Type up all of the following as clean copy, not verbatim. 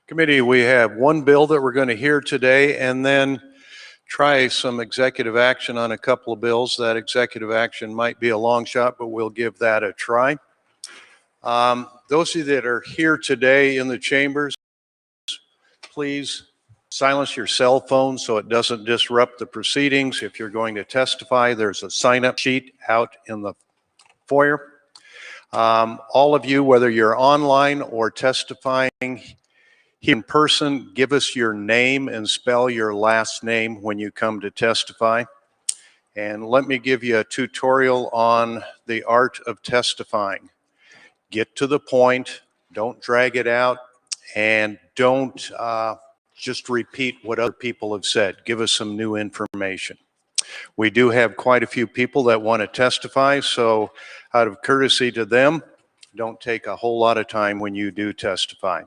Committee, we have one bill that we're going to hear today and then try some executive action on a couple of bills. That executive action might be a long shot, but we'll give that a try. Those of you that are here today in the chambers, please silence your cell phone so it doesn't disrupt the proceedings. If you're going to testify, there's a sign-up sheet out in the foyer. All of you, whether you're online or testifying here in person, give us your name and spell your last name when you come to testify. And let me give you a tutorial on the art of testifying. Get to the point, don't drag it out, and don't just repeat what other people have said. Give us some new information. We do have quite a few people that want to testify, so out of courtesy to them, don't take a whole lot of time when you do testify.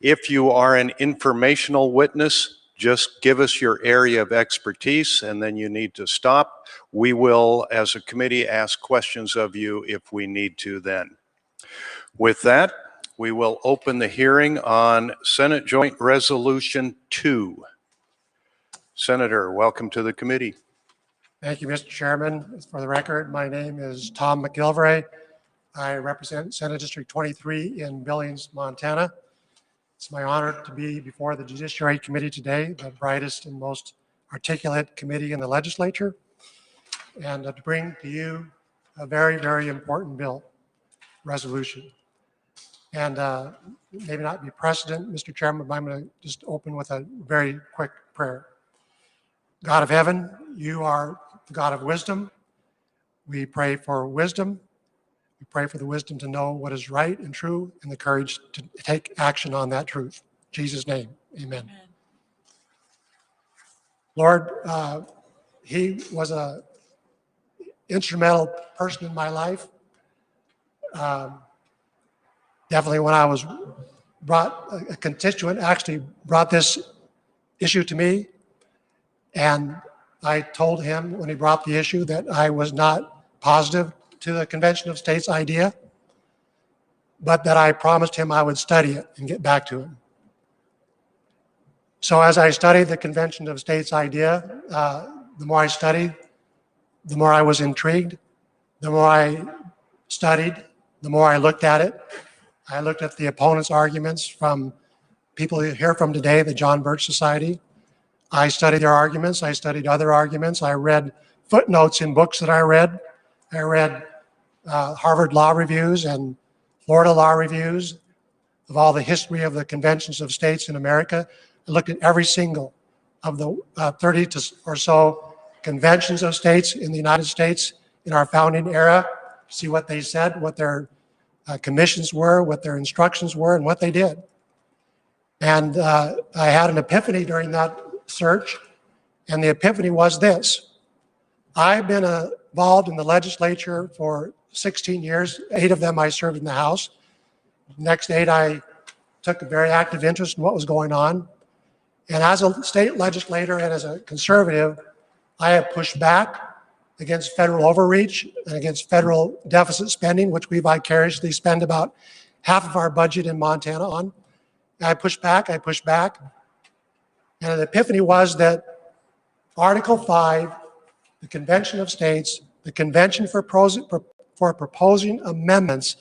If you are an informational witness, just give us your area of expertise and then you need to stop. We will, as a committee, ask questions of you if we need to then. With that, we will open the hearing on Senate Joint Resolution 2. Senator, welcome to the committee. Thank you, Mr. Chairman. For the record, my name is Tom McGilvray. I represent Senate District 23 in Billings, Montana. It's my honor to be before the Judiciary Committee today, the brightest and most articulate committee in the legislature, and to bring to you a very, very important bill, resolution. And maybe not be precedent, Mr. Chairman, but I'm going to just open with a very quick prayer. God of heaven, you are the God of wisdom. We pray for wisdom. We pray for the wisdom to know what is right and true and the courage to take action on that truth. In Jesus' name, amen. Amen. Lord, he was an instrumental person in my life. Definitely when I was a constituent actually brought this issue to me, and I told him when he brought the issue that I was not positive to the Convention of States idea, but that I promised him I would study it and get back to him. So as I studied the Convention of States idea, the more I studied, the more I was intrigued. The more I studied, the more I looked at it. I looked at the opponents' arguments from people you hear from today, the John Birch Society. I studied their arguments. I studied other arguments. I read footnotes in books that I read. I read Harvard Law Reviews and Florida Law Reviews of all the history of the conventions of states in America. I looked at every single of the 30 or so conventions of states in the United States in our founding era, see what they said, what their commissions were, what their instructions were, and what they did. And I had an epiphany during that search, and the epiphany was this. I've been involved in the legislature for 16 years. 8 of them I served in the House. The next 8 I took a very active interest in what was going on. And as a state legislator and as a conservative, I have pushed back against federal overreach and against federal deficit spending, which we vicariously spend about half of our budget in Montana on. And I pushed back. And the epiphany was that Article 5, the Convention of States, the Convention for proposing amendments,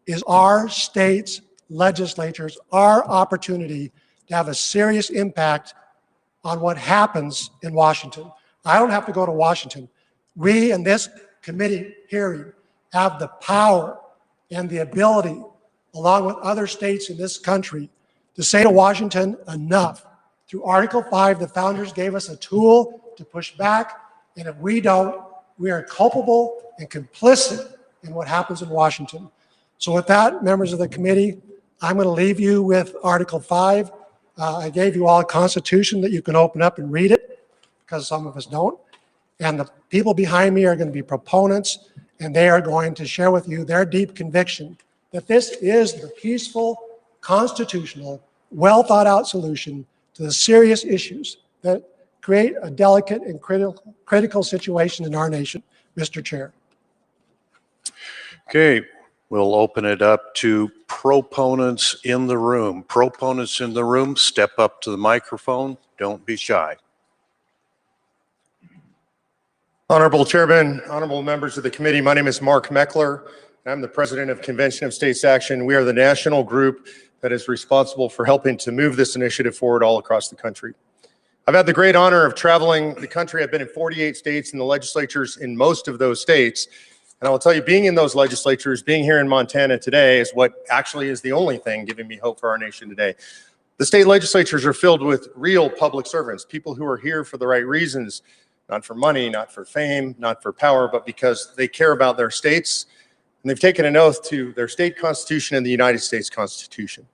is our state's legislatures, our opportunity to have a serious impact on what happens in Washington. I don't have to go to Washington. We in this committee hearing have the power and the ability, along with other states in this country, to say to Washington, enough. Through Article 5, the founders gave us a tool to push back, and if we don't, we are culpable and complicit in what happens in Washington. So with that, members of the committee, I'm going to leave you with Article 5. I gave you all a constitution that you can open up and read it, because some of us don't. And the people behind me are going to be proponents, and they are going to share with you their deep conviction that this is the peaceful, constitutional, well-thought-out solution to the serious issues that create a delicate and critical situation in our nation. Mr. Chair. Okay, We'll open it up to proponents in the room. Proponents in the room, step up to the microphone. Don't be shy. Honorable Chairman, honorable members of the committee, my name is Mark Meckler. I'm the president of Convention of States Action. We are the national group that is responsible for helping to move this initiative forward all across the country. I've had the great honor of traveling the country. I've been in 48 states and the legislatures in most of those states. And I will tell you, being in those legislatures, being here in Montana today is what actually is the only thing giving me hope for our nation today. The state legislatures are filled with real public servants, people who are here for the right reasons, not for money, not for fame, not for power, but because they care about their states. And they've taken an oath to their state constitution and the United States Constitution.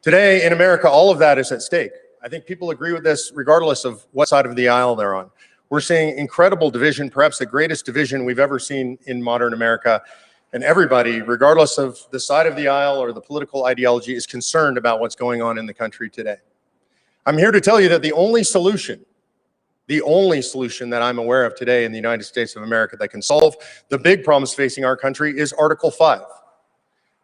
Today in America, all of that is at stake. I think people agree with this regardless of what side of the aisle they're on. We're seeing incredible division, perhaps the greatest division we've ever seen in modern America. And everybody, regardless of the side of the aisle or the political ideology, is concerned about what's going on in the country today. I'm here to tell you that the only solution that I'm aware of today in the United States of America that can solve the big problems facing our country is Article 5.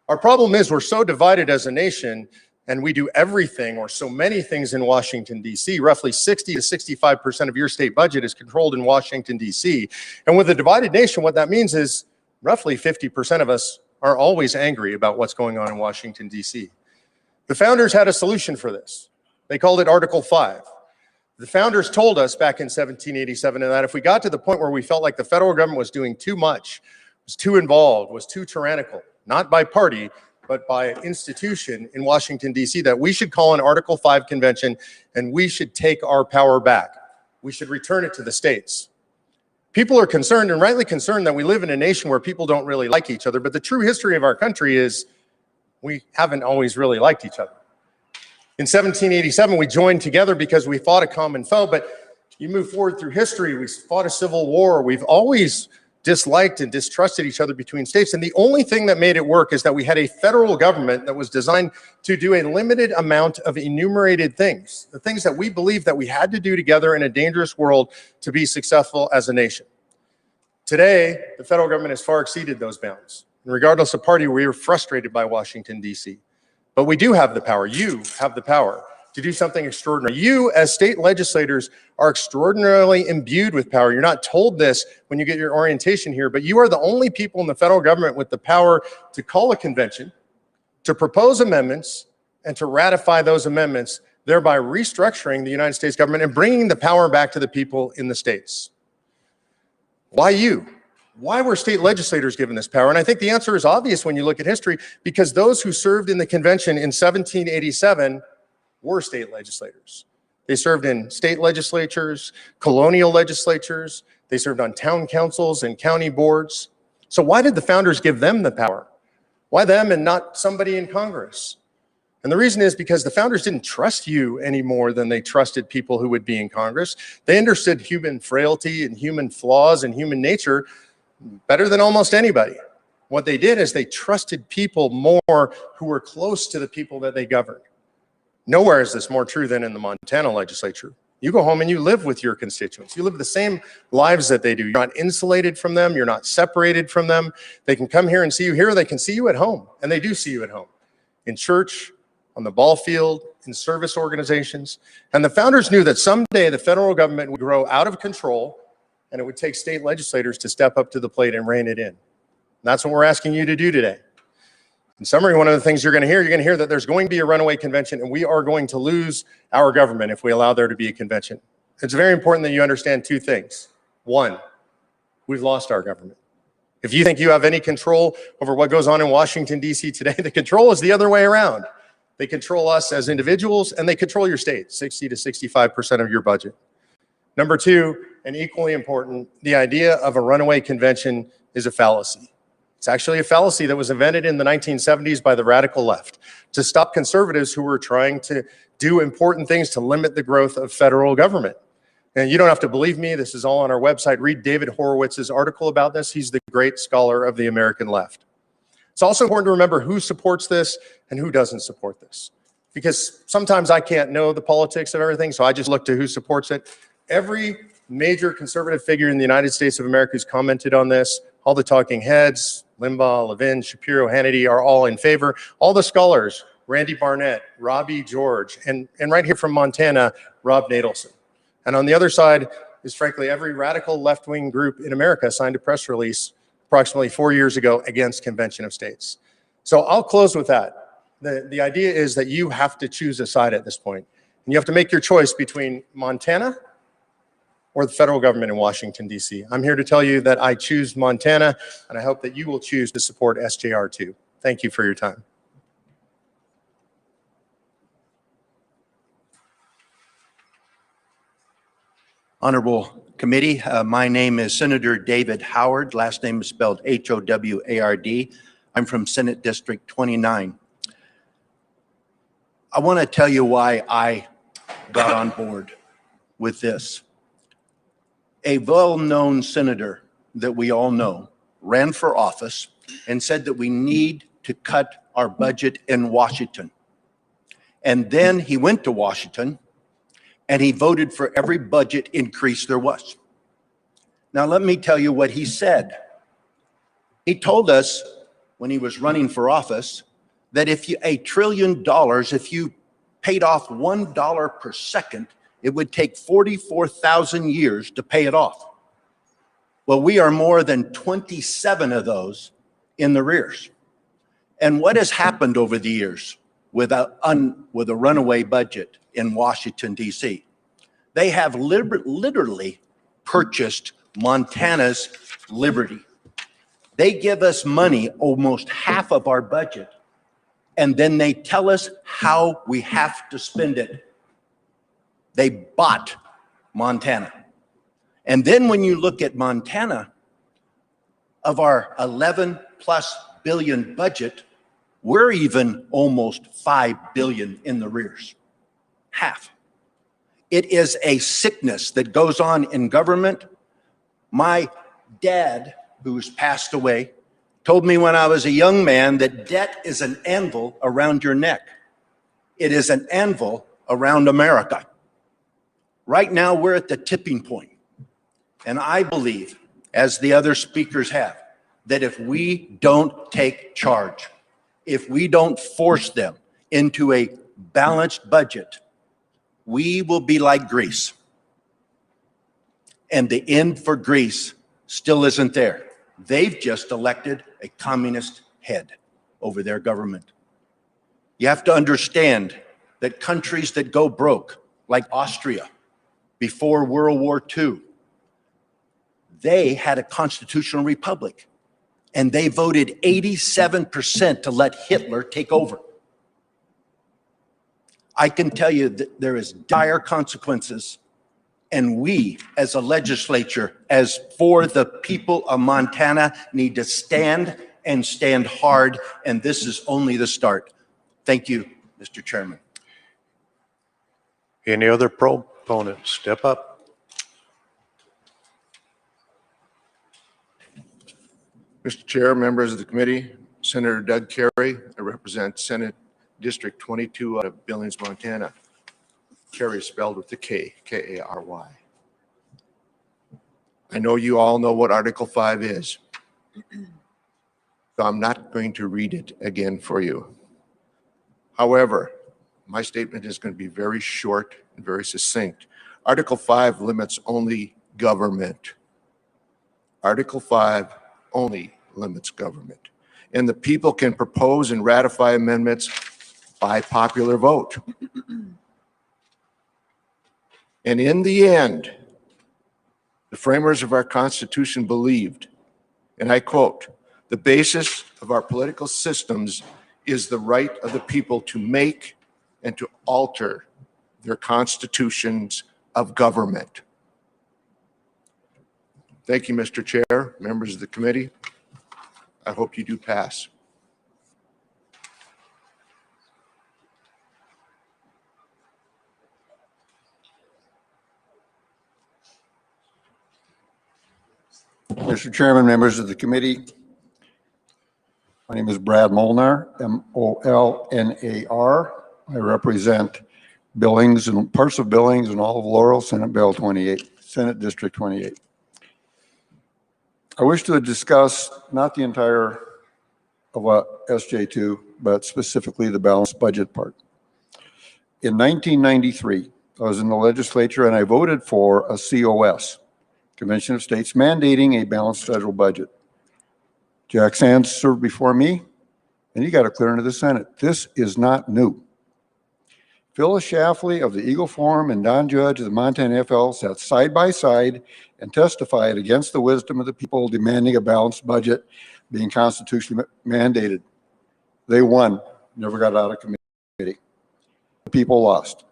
Our problem is we're so divided as a nation, and we do everything or so many things in Washington, D.C. Roughly 60 to 65% of your state budget is controlled in Washington, D.C. And with a divided nation, what that means is roughly 50% of us are always angry about what's going on in Washington, D.C. The founders had a solution for this. They called it Article 5. The founders told us back in 1787 that if we got to the point where we felt like the federal government was doing too much, was too involved, was too tyrannical, not by party, but by institution in Washington, D.C., that we should call an Article 5 convention and we should take our power back. We should return it to the states. People are concerned, and rightly concerned, that we live in a nation where people don't really like each other, but the true history of our country is we haven't always really liked each other. In 1787, we joined together because we fought a common foe, but you move forward through history, we fought a civil war, we've always disliked and distrusted each other between states. And the only thing that made it work is that we had a federal government that was designed to do a limited amount of enumerated things, the things that we believed that we had to do together in a dangerous world to be successful as a nation. Today, the federal government has far exceeded those bounds. And regardless of party, we are frustrated by Washington, D.C. But we do have the power. You have the power to do something extraordinary. You, as state legislators, are extraordinarily imbued with power. You're not told this when you get your orientation here, but you are the only people in the federal government with the power to call a convention, to propose amendments, and to ratify those amendments, thereby restructuring the United States government and bringing the power back to the people in the states. Why you? Why were state legislators given this power? And I think the answer is obvious when you look at history, because those who served in the convention in 1787 were state legislators. They served in state legislatures, colonial legislatures. They served on town councils and county boards. So why did the founders give them the power? Why them and not somebody in Congress? And the reason is because the founders didn't trust you any more than they trusted people who would be in Congress. They understood human frailty and human flaws and human nature better than almost anybody. What they did is they trusted people more who were close to the people that they governed. Nowhere is this more true than in the Montana legislature. You go home and you live with your constituents. You live the same lives that they do. You're not insulated from them. You're not separated from them. They can come here and see you here. They can see you at home. And they do see you at home. In church, on the ball field, in service organizations. And the founders knew that someday the federal government would grow out of control and it would take state legislators to step up to the plate and rein it in. And that's what we're asking you to do today. In summary, one of the things you're going to hear that there's going to be a runaway convention and we are going to lose our government if we allow there to be a convention. It's very important that you understand two things. One, we've lost our government. If you think you have any control over what goes on in Washington, D.C. today, the control is the other way around. They control us as individuals and they control your state, 60 to 65% of your budget. Number two, and equally important, the idea of a runaway convention is a fallacy. It's actually a fallacy that was invented in the 1970s by the radical left to stop conservatives who were trying to do important things to limit the growth of federal government. And you don't have to believe me. This is all on our website. Read David Horowitz's article about this. He's the great scholar of the American left. It's also important to remember who supports this and who doesn't support this. Because sometimes I can't know the politics of everything, so I just look to who supports it. Every major conservative figure in the United States of America who's commented on this All the talking heads, Limbaugh, Levin, Shapiro, Hannity are all in favor. All the scholars, Randy Barnett, Robbie George, and right here from Montana, Rob Nadelson. And on the other side is frankly every radical left-wing group in America signed a press release approximately 4 years ago against Convention of States. So I'll close with that. The idea is that you have to choose a side at this point. And you have to make your choice between Montana or the federal government in Washington, D.C. I'm here to tell you that I choose Montana, and I hope that you will choose to support SJR 2. Thank you for your time. Honorable Committee, my name is Senator David Howard. Last name is spelled Howard. I'm from Senate District 29. I want to tell you why I got on board with this. A well-known senator that we all know ran for office and said that we need to cut our budget in Washington. And then he went to Washington and he voted for every budget increase there was. Now, let me tell you what he said. He told us when he was running for office that if you $1 trillion, if you paid off $1 per second, it would take 44,000 years to pay it off. Well, we are more than 27 of those in the rears. And what has happened over the years with a runaway budget in Washington, D.C.? They have literally purchased Montana's liberty. They give us money, almost half of our budget, and then they tell us how we have to spend it. They bought Montana. And then when you look at Montana, of our 11+ billion budget, we're even almost 5 billion in the rears. Half. It is a sickness that goes on in government. My dad, who's passed away, told me when I was a young man that debt is an anvil around your neck. It is an anvil around America. Right now, we're at the tipping point. And I believe, as the other speakers have, that if we don't take charge, if we don't force them into a balanced budget, we will be like Greece. And the end for Greece still isn't there. They've just elected a communist head over their government. You have to understand that countries that go broke, like Austria, before World War II, they had a constitutional republic, and they voted 87% to let Hitler take over. I can tell you that there is dire consequences, and we as a legislature, as for the people of Montana, need to stand and stand hard, and this is only the start. Thank you, Mr. Chairman. Any other proponents? Step up. Mr. Chair, members of the committee, Senator Doug Carey. I represent Senate District 22 out of Billings, Montana. Carey is spelled with a K, K-A-R-Y. I know you all know what Article 5 is, so I'm not going to read it again for you. However, my statement is going to be very short and very succinct. Article 5 limits only government. Article 5 only limits government. And the people can propose and ratify amendments by popular vote. And in the end, the framers of our Constitution believed, and I quote, "The basis of our political systems is the right of the people to make and to alter their constitutions of government." Thank you, Mr. Chair, members of the committee. I hope you do pass. Mr. Chairman, members of the committee, my name is Brad Molnar, M-O-L-N-A-R. I represent Billings and parts of Billings and all of Laurel, Senate Bill 28, Senate District 28. I wish to discuss not the entire of SJ2, but specifically the balanced budget part. In 1993, I was in the legislature and I voted for a COS, Convention of States, mandating a balanced federal budget. Jack Sands served before me, and he got it clear into the Senate. This is not new. Phyllis Schlafly of the Eagle Forum and Don Judge of the Montana FL sat side by side and testified against the wisdom of the people demanding a balanced budget being constitutionally mandated. They won, never got out of committee. The people lost.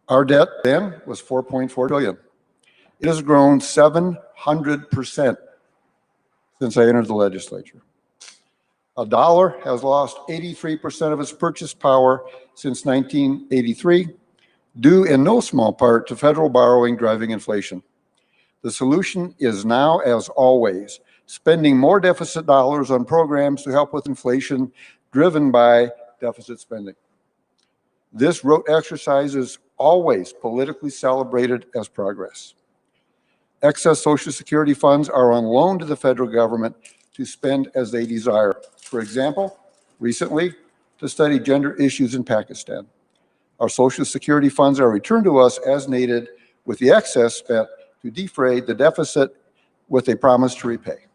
Our debt then was $4.4 billion. It has grown 700% since I entered the legislature. A dollar has lost 83% of its purchase power since 1983, due in no small part to federal borrowing driving inflation. The solution is now, as always, spending more deficit dollars on programs to help with inflation driven by deficit spending. This rote exercise is always politically celebrated as progress. Excess Social Security funds are on loan to the federal government to spend as they desire. For example, recently, to study gender issues in Pakistan. Our Social Security funds are returned to us as needed, with the excess spent to defray the deficit with a promise to repay.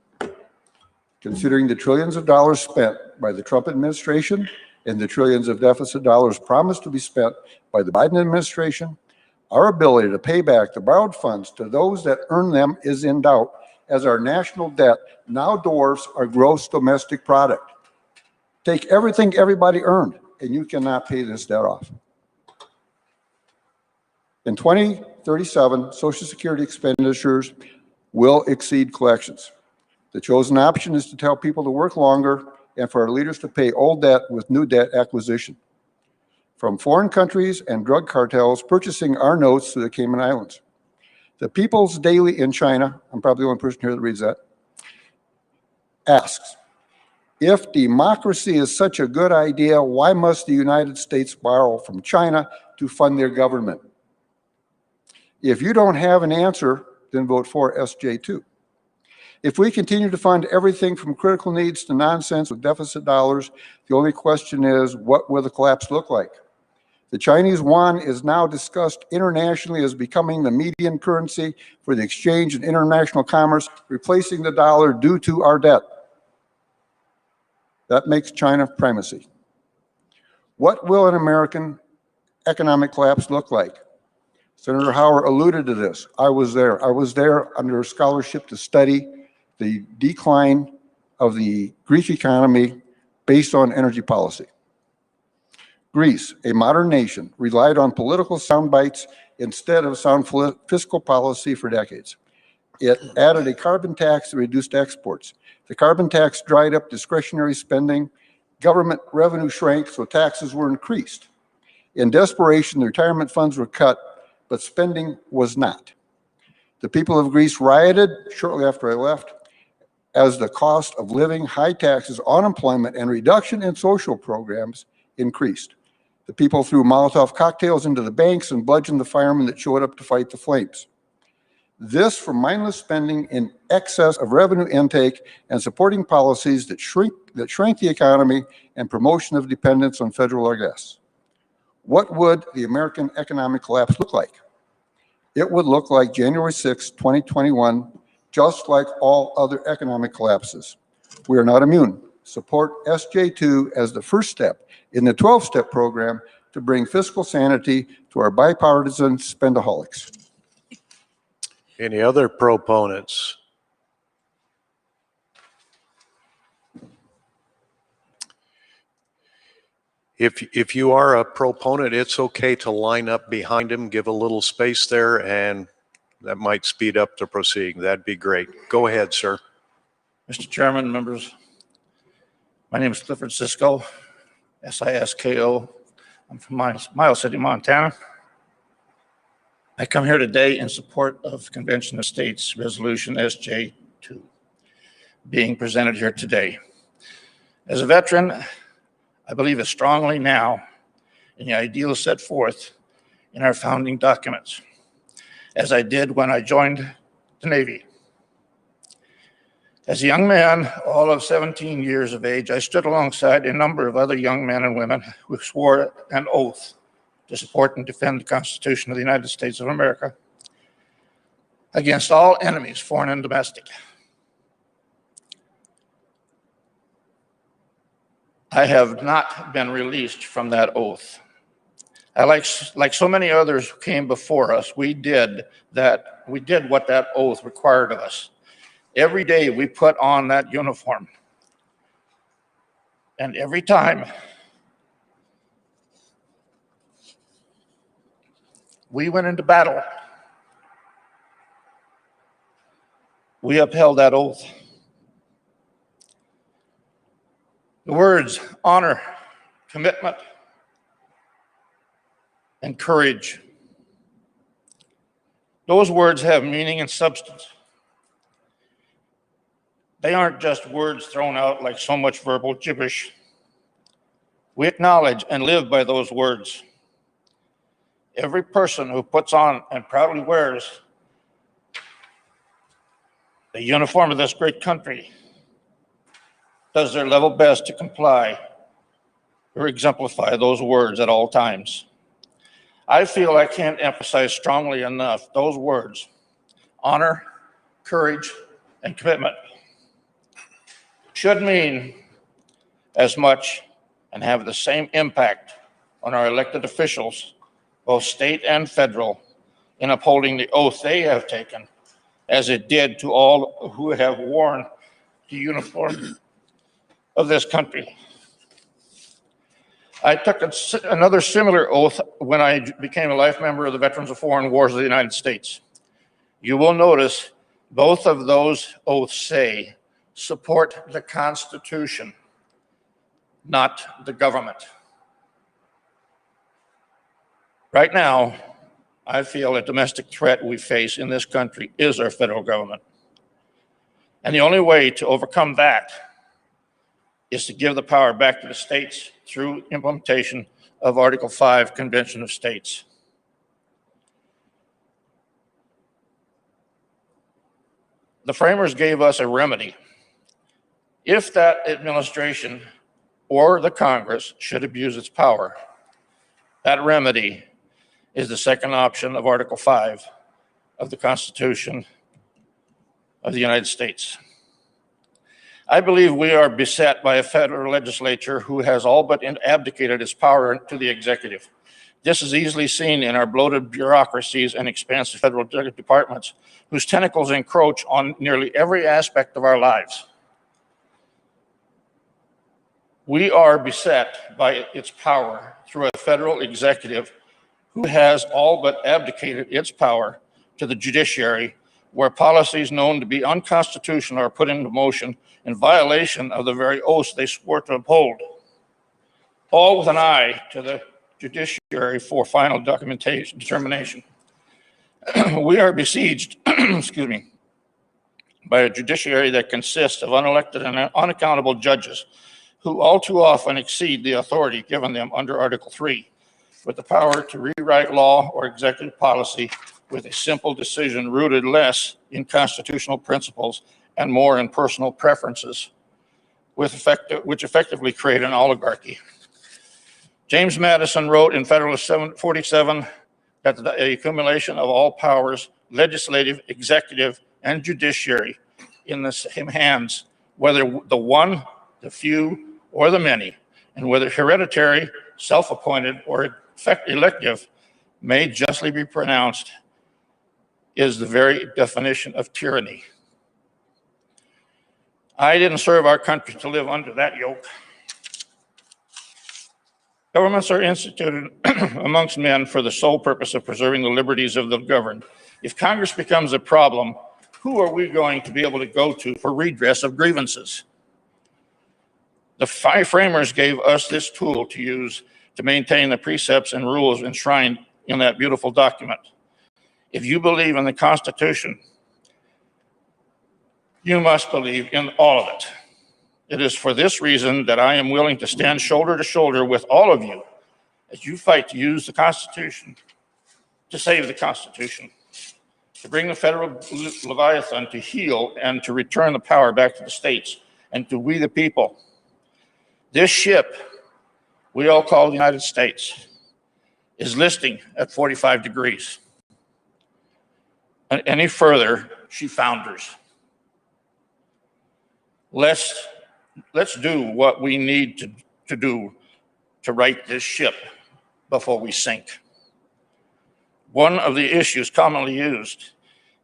Considering the trillions of dollars spent by the Trump administration and the trillions of deficit dollars promised to be spent by the Biden administration, our ability to pay back the borrowed funds to those that earn them is in doubt, as our national debt now dwarfs our gross domestic product. Take everything everybody earned, and you cannot pay this debt off. In 2037, Social Security expenditures will exceed collections. The chosen option is to tell people to work longer and for our leaders to pay old debt with new debt acquisition. From foreign countries and drug cartels purchasing our notes through the Cayman Islands. The People's Daily in China, I'm probably the only person here that reads that, asks, if democracy is such a good idea, why must the United States borrow from China to fund their government? If you don't have an answer, then vote for SJ2. If we continue to fund everything from critical needs to nonsense with deficit dollars, the only question is, what will the collapse look like? The Chinese yuan is now discussed internationally as becoming the median currency for the exchange and international commerce, replacing the dollar due to our debt. That makes China primacy. What will an American economic collapse look like? Senator Hauer alluded to this. I was there. I was there under a scholarship to study the decline of the Greek economy based on energy policy. Greece, a modern nation, relied on political sound bites instead of sound fiscal policy for decades. It added a carbon tax that reduced exports. The carbon tax dried up discretionary spending. Government revenue shrank, so taxes were increased. In desperation, the retirement funds were cut, but spending was not. The people of Greece rioted shortly after I left as the cost of living, high taxes, unemployment, and reduction in social programs increased. The people threw Molotov cocktails into the banks and bludgeoned the firemen that showed up to fight the flames. This from mindless spending in excess of revenue intake and supporting policies that shrank the economy and promotion of dependence on federal gas. What would the American economic collapse look like? It would look like January 6, 2021, just like all other economic collapses. We are not immune. Support SJ2 as the first step in the 12-step program to bring fiscal sanity to our bipartisan spendaholics. Any other proponents? If you are a proponent, it's okay to line up behind him, give a little space there, and that might speed up the proceeding. That'd be great. Go ahead, sir. Mr. Chairman, members, my name is Clifford Sisko, S-I-S-K-O. I'm from Miles City, Montana. I come here today in support of Convention of States Resolution SJ2 being presented here today. As a veteran, I believe as strongly now in the ideals set forth in our founding documents as I did when I joined the Navy. As a young man, all of 17 years of age, I stood alongside a number of other young men and women who swore an oath to support and defend the Constitution of the United States of America against all enemies, foreign and domestic. I have not been released from that oath. Like so many others who came before us, we did what that oath required of us. Every day we put on that uniform. And every time we went into battle, we upheld that oath. The words honor, commitment, and courage. Those words have meaning and substance. They aren't just words thrown out like so much verbal gibberish. We acknowledge and live by those words. Every person who puts on and proudly wears the uniform of this great country does their level best to comply or exemplify those words at all times. I feel I can't emphasize strongly enough those words: honor, courage, and commitment should mean as much and have the same impact on our elected officials, both state and federal, in upholding the oath they have taken, as it did to all who have worn the uniform of this country. I took another similar oath when I became a life member of the Veterans of Foreign Wars of the United States. You will notice both of those oaths say, support the Constitution, not the government. Right now, I feel a domestic threat we face in this country is our federal government. And the only way to overcome that is to give the power back to the states through implementation of Article 5 Convention of States. The framers gave us a remedy. If that administration or the Congress should abuse its power, that remedy is the second option of Article 5 of the Constitution of the United States. I believe we are beset by a federal legislature who has all but abdicated its power to the executive. This is easily seen in our bloated bureaucracies and expansive federal departments, whose tentacles encroach on nearly every aspect of our lives. We are beset by its power through a federal executive who has all but abdicated its power to the judiciary, where policies known to be unconstitutional are put into motion in violation of the very oaths they swore to uphold, all with an eye to the judiciary for final determination. We are besieged, excuse me, by a judiciary that consists of unelected and unaccountable judges who all too often exceed the authority given them under Article 3, with the power to rewrite law or executive policy with a simple decision rooted less in constitutional principles and more in personal preferences, which effectively create an oligarchy. James Madison wrote in Federalist 47 that the accumulation of all powers, legislative, executive, and judiciary, in the same hands, whether the one, the few, or the many, and whether hereditary, self-appointed, or elective, may justly be pronounced, is the very definition of tyranny. I didn't serve our country to live under that yoke. Governments are instituted amongst men for the sole purpose of preserving the liberties of the governed. If Congress becomes a problem, who are we going to be able to go to for redress of grievances? The five framers gave us this tool to use to maintain the precepts and rules enshrined in that beautiful document. If you believe in the Constitution, you must believe in all of it. It is for this reason that I am willing to stand shoulder to shoulder with all of you as you fight to use the Constitution to save the Constitution. to bring the federal Leviathan to heel and to return the power back to the states and to we the people. This ship, we all call the United States, is listing at 45 degrees. And any further, she founders. Let's do what we need to do to right this ship before we sink. One of the issues commonly used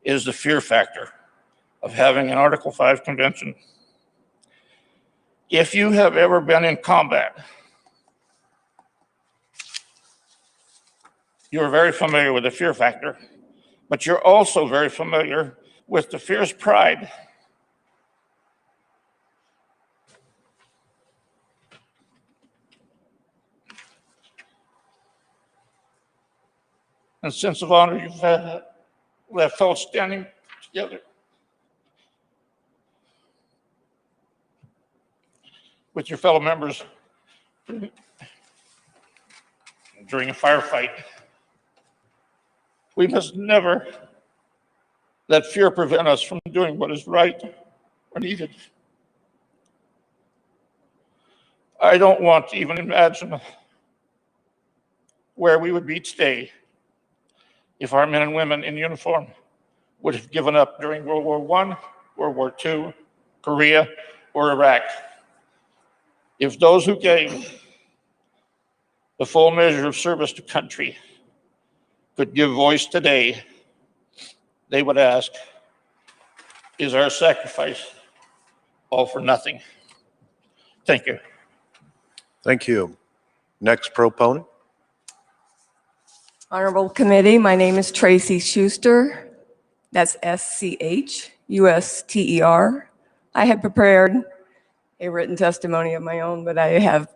is the fear factor of having an Article 5 convention. If you have ever been in combat, you're very familiar with the fear factor, but you're also very familiar with the fierce pride and sense of honor you've felt standing together with your fellow members during a firefight. We must never let fear prevent us from doing what is right or needed. I don't want to even imagine where we would be today if our men and women in uniform would have given up during World War I, World War II, Korea, or Iraq. If those who gave the full measure of service to country could give voice today, they would ask, is our sacrifice all for nothing? Thank you. Thank you. Next proponent. Honorable Committee, my name is Tracy Schuster. That's SCHUSTER. I had prepared a written testimony of my own, but I have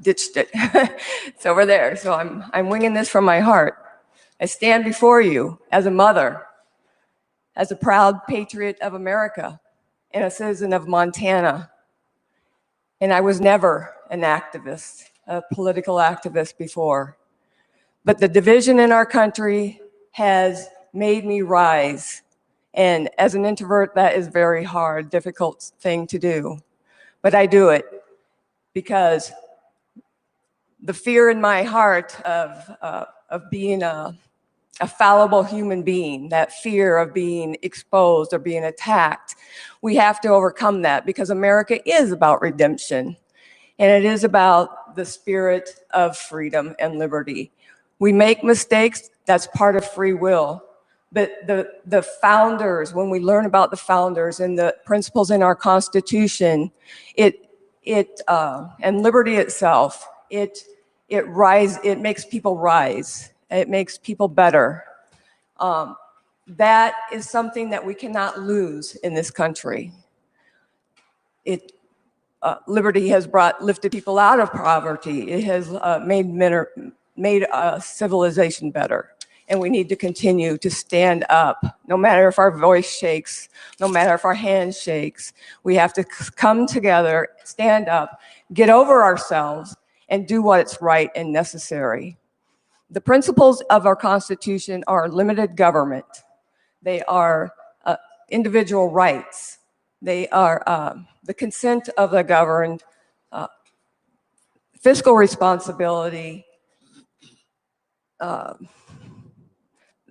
ditched it. It's over there, so I'm winging this from my heart. I stand before you as a mother, as a proud patriot of America, and a citizen of Montana. And I was never an activist, a political activist before. But the division in our country has made me rise. And as an introvert, that is very hard, difficult thing to do. But I do it because the fear in my heart of being a fallible human being, that fear of being exposed or being attacked, we have to overcome that because America is about redemption. And it is about the spirit of freedom and liberty. We make mistakes, that's part of free will. But the founders, when we learn about the founders and the principles in our Constitution, and liberty itself, it makes people rise. It makes people better. That is something that we cannot lose in this country. Liberty has lifted people out of poverty. It has made civilization better. And we need to continue to stand up. No matter if our voice shakes, no matter if our hand shakes, we have to come together, stand up, get over ourselves, and do what's right and necessary. The principles of our Constitution are limited government. They are individual rights. They are the consent of the governed, fiscal responsibility,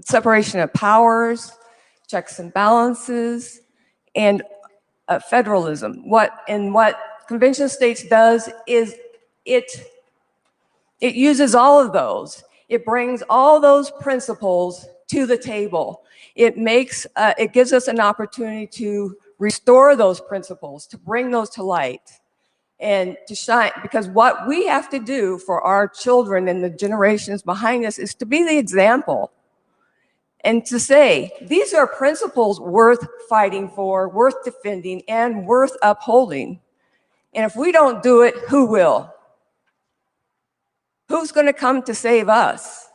separation of powers, checks and balances, and federalism. What Convention of States does is it uses all of those. It brings all those principles to the table. It gives us an opportunity to restore those principles, to bring those to light, and to shine, because what we have to do for our children and the generations behind us is to be the example and to say, these are principles worth fighting for, worth defending, and worth upholding. And if we don't do it, who will? Who's going to come to save us?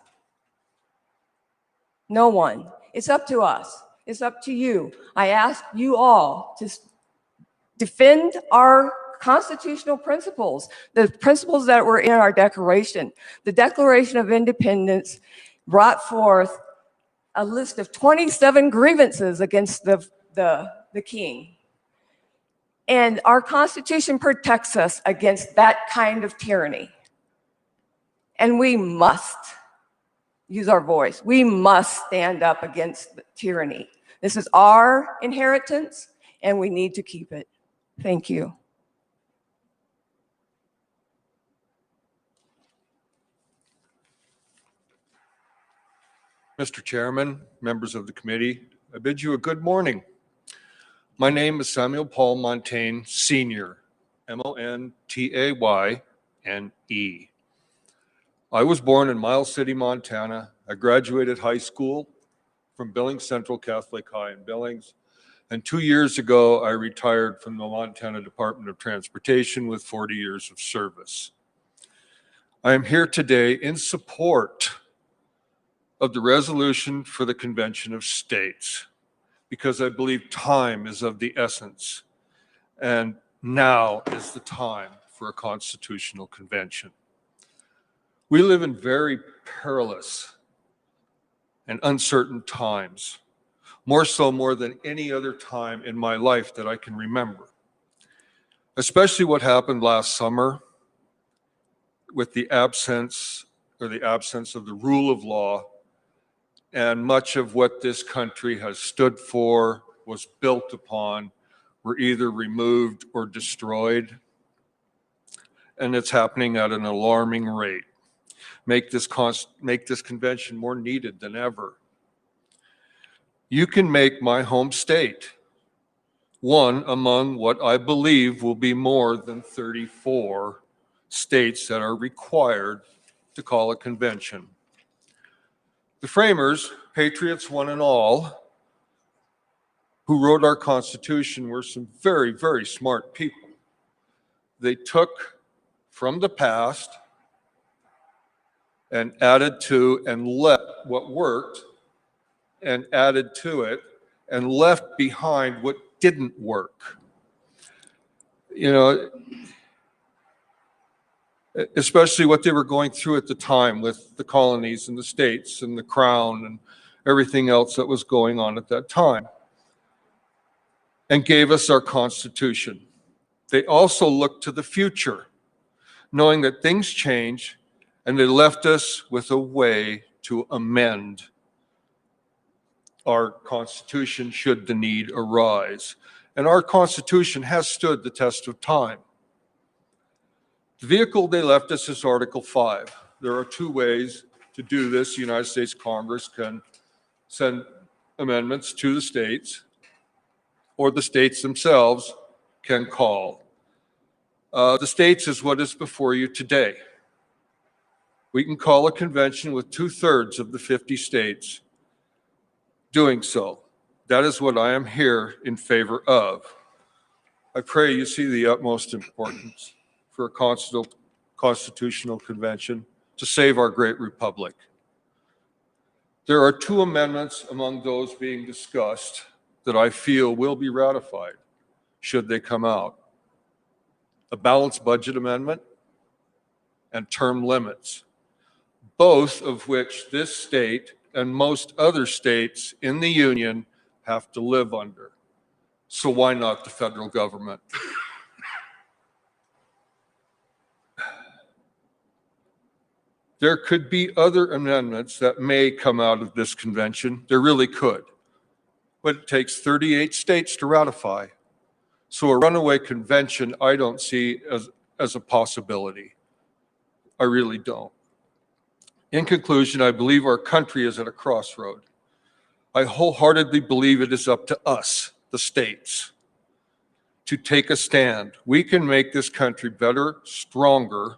No one. It's up to us. It's up to you. I ask you all to defend our constitutional principles, the principles that were in our Declaration. The Declaration of Independence brought forth a list of 27 grievances against the king. And our Constitution protects us against that kind of tyranny. And we must use our voice. We must stand up against tyranny. This is our inheritance, and we need to keep it. Thank you. Mr. Chairman, members of the committee, I bid you a good morning. My name is Samuel Paul Montaigne, Sr., M-O-N-T-A-Y-N-E. I was born in Miles City, Montana. I graduated high school from Billings Central Catholic High in Billings, and 2 years ago, I retired from the Montana Department of Transportation with 40 years of service. I am here today in support of the resolution for the Convention of States, because I believe time is of the essence, and now is the time for a constitutional convention. We live in very perilous and uncertain times, more than any other time in my life that I can remember, especially what happened last summer with the absence of the rule of law. And much of what this country has stood for, was built upon, were either removed or destroyed. And it's happening at an alarming rate. Make this convention more needed than ever. You can make my home state one among what I believe will be more than 34 states that are required to call a convention. The framers, patriots one and all, who wrote our Constitution were some very, very smart people. They took from the past and added to and left what worked and added to it and left behind what didn't work. You know, especially what they were going through at the time with the colonies and the states and the crown and everything else that was going on at that time, and gave us our Constitution. They also looked to the future, knowing that things change, and they left us with a way to amend our Constitution should the need arise. And our Constitution has stood the test of time. The vehicle they left us is Article 5. There are two ways to do this. The United States Congress can send amendments to the states, or the states themselves can call. The states is what is before you today. We can call a convention with 2/3 of the 50 states doing so. That is what I am here in favor of. I pray you see the utmost importance for a constitutional convention to save our great republic. There are two amendments among those being discussed that I feel will be ratified should they come out. A balanced budget amendment and term limits, both of which this state and most other states in the union have to live under. So why not the federal government? There could be other amendments that may come out of this convention. There really could. But it takes 38 states to ratify. So a runaway convention, I don't see as a possibility. I really don't. In conclusion, I believe our country is at a crossroad. I wholeheartedly believe it is up to us, the states, to take a stand. We can make this country better, stronger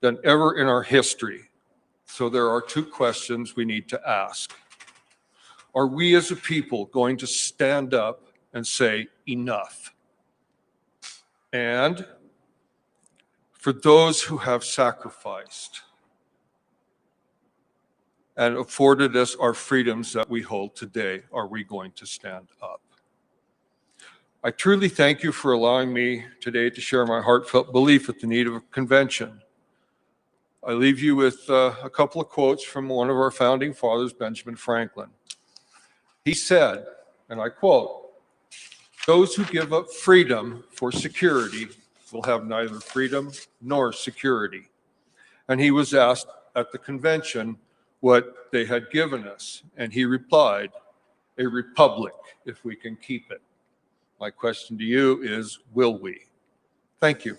than ever in our history. So there are two questions we need to ask. Are we as a people going to stand up and say enough? And for those who have sacrificed and afforded us our freedoms that we hold today, are we going to stand up? I truly thank you for allowing me today to share my heartfelt belief at the need of a convention. I leave you with a couple of quotes from one of our founding fathers, Benjamin Franklin. He said, and I quote, "Those who give up freedom for security will have neither freedom nor security." And he was asked at the convention what they had given us, and he replied, "A republic, if we can keep it." My question to you is, will we? Thank you.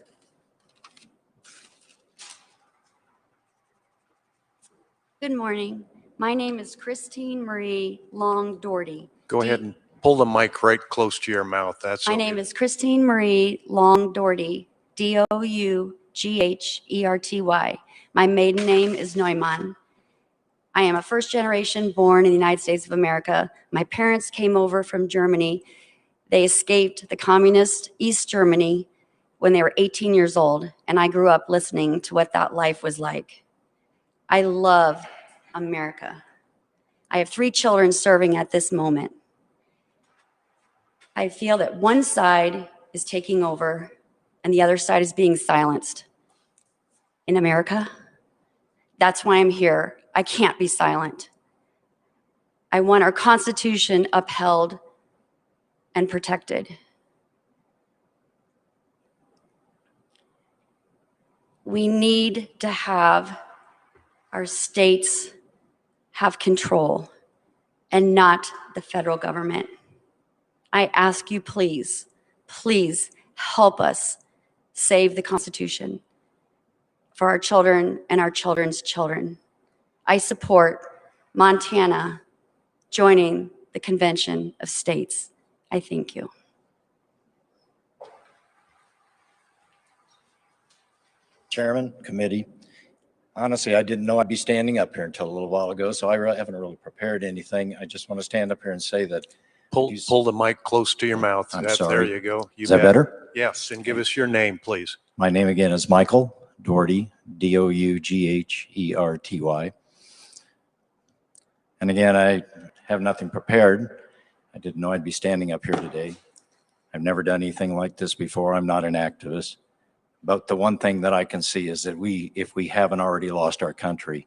Good morning. My name is Christine Marie Longerty. Go ahead and pull the mic right close to your mouth. That's My okay. name is Christine Marie Longerty, Dougherty. My maiden name is Neumann. I am a first generation born in the United States of America. My parents came over from Germany. They escaped the communist East Germany when they were 18 years old, and I grew up listening to what that life was like. I love America. I have 3 children serving at this moment. I feel that one side is taking over and the other side is being silenced. In America, that's why I'm here. I can't be silent. I want our Constitution upheld and protected. We need to have our states have control and not the federal government. I ask you, please, please help us save the Constitution for our children and our children's children. I support Montana joining the Convention of States. I thank you. Chairman, committee. Honestly, I didn't know I'd be standing up here until a little while ago, so I haven't really prepared anything. I just want to stand up here and say that. Pull the mic close to your mouth. I'm There sorry. you go. You Is that bet. better? Yes, and give us your name, please. My name again is Michael Dougherty, Dougherty. And again, I have nothing prepared. I didn't know I'd be standing up here today. I've never done anything like this before. I'm not an activist. But the one thing that I can see is that if we haven't already lost our country,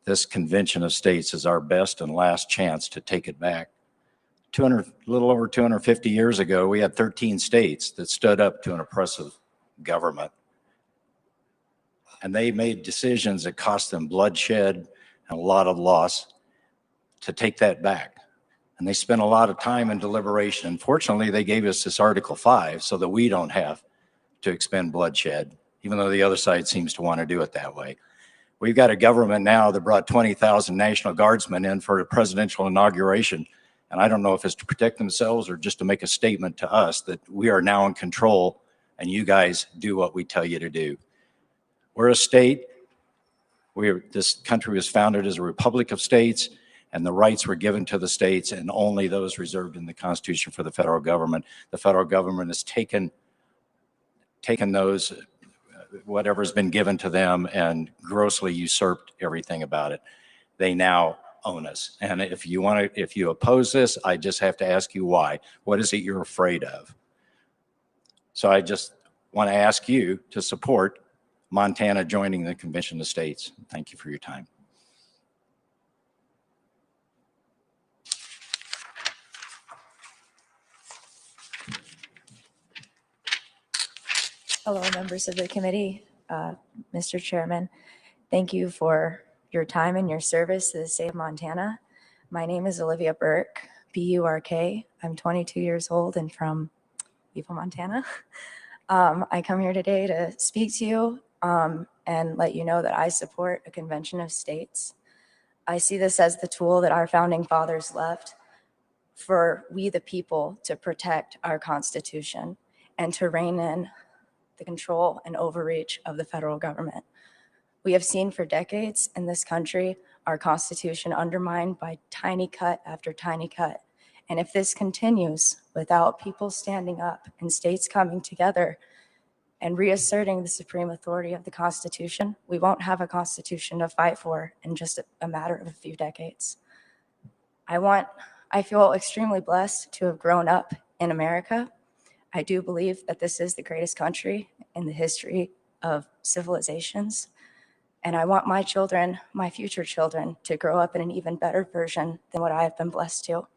this Convention of States is our best and last chance to take it back. A little over 250 years ago, we had 13 states that stood up to an oppressive government. And they made decisions that cost them bloodshed and a lot of loss to take that back. And they spent a lot of time in deliberation. Unfortunately, they gave us this Article 5 so that we don't have to expend bloodshed, even though the other side seems to want to do it that way. We've got a government now that brought 20,000 National Guardsmen in for a presidential inauguration. And I don't know if it's to protect themselves or just to make a statement to us that we are now in control and you guys do what we tell you to do. We're a state. This country was founded as a republic of states, and the rights were given to the states and only those reserved in the Constitution for the federal government. The federal government has taken those, whatever's been given to them, and grossly usurped everything about it. They now own us. And if you oppose this, I just have to ask you why. What is it you're afraid of? So I just want to ask you to support Montana joining the Convention of States. Thank you for your time. Hello, members of the committee, Mr. Chairman. Thank you for your time and your service to the state of Montana. My name is Olivia Burke, B-U-R-K. I'm 22 years old and from Evil, Montana. I come here today to speak to you and let you know that I support a convention of states. I see this as the tool that our founding fathers left for we the people to protect our Constitution and to rein in the control and overreach of the federal government. We have seen for decades in this country our Constitution undermined by tiny cut after tiny cut. And if this continues without people standing up and states coming together and reasserting the supreme authority of the Constitution, we won't have a Constitution to fight for in just a matter of a few decades. I feel extremely blessed to have grown up in America. I do believe that this is the greatest country in the history of civilizations. And I want my children, my future children, to grow up in an even better version than what I have been blessed to.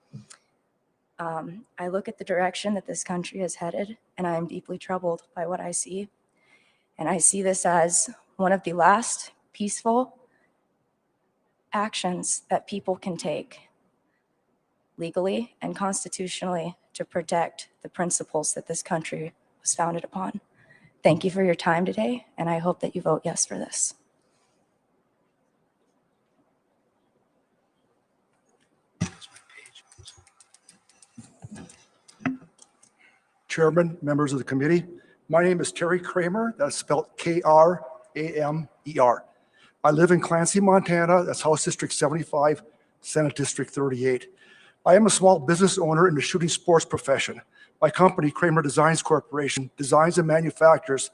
I look at the direction that this country is headed, and I am deeply troubled by what I see. And I see this as one of the last peaceful actions that people can take legally and constitutionally to protect the principles that this country was founded upon. Thank you for your time today, and I hope that you vote yes for this. Chairman, members of the committee, my name is Terry Kramer. That's spelled K-R-A-M-E-R. I live in Clancy, Montana. That's House District 75, Senate District 38. I am a small business owner in the shooting sports profession. My company, Kramer Designs Corporation, designs and manufactures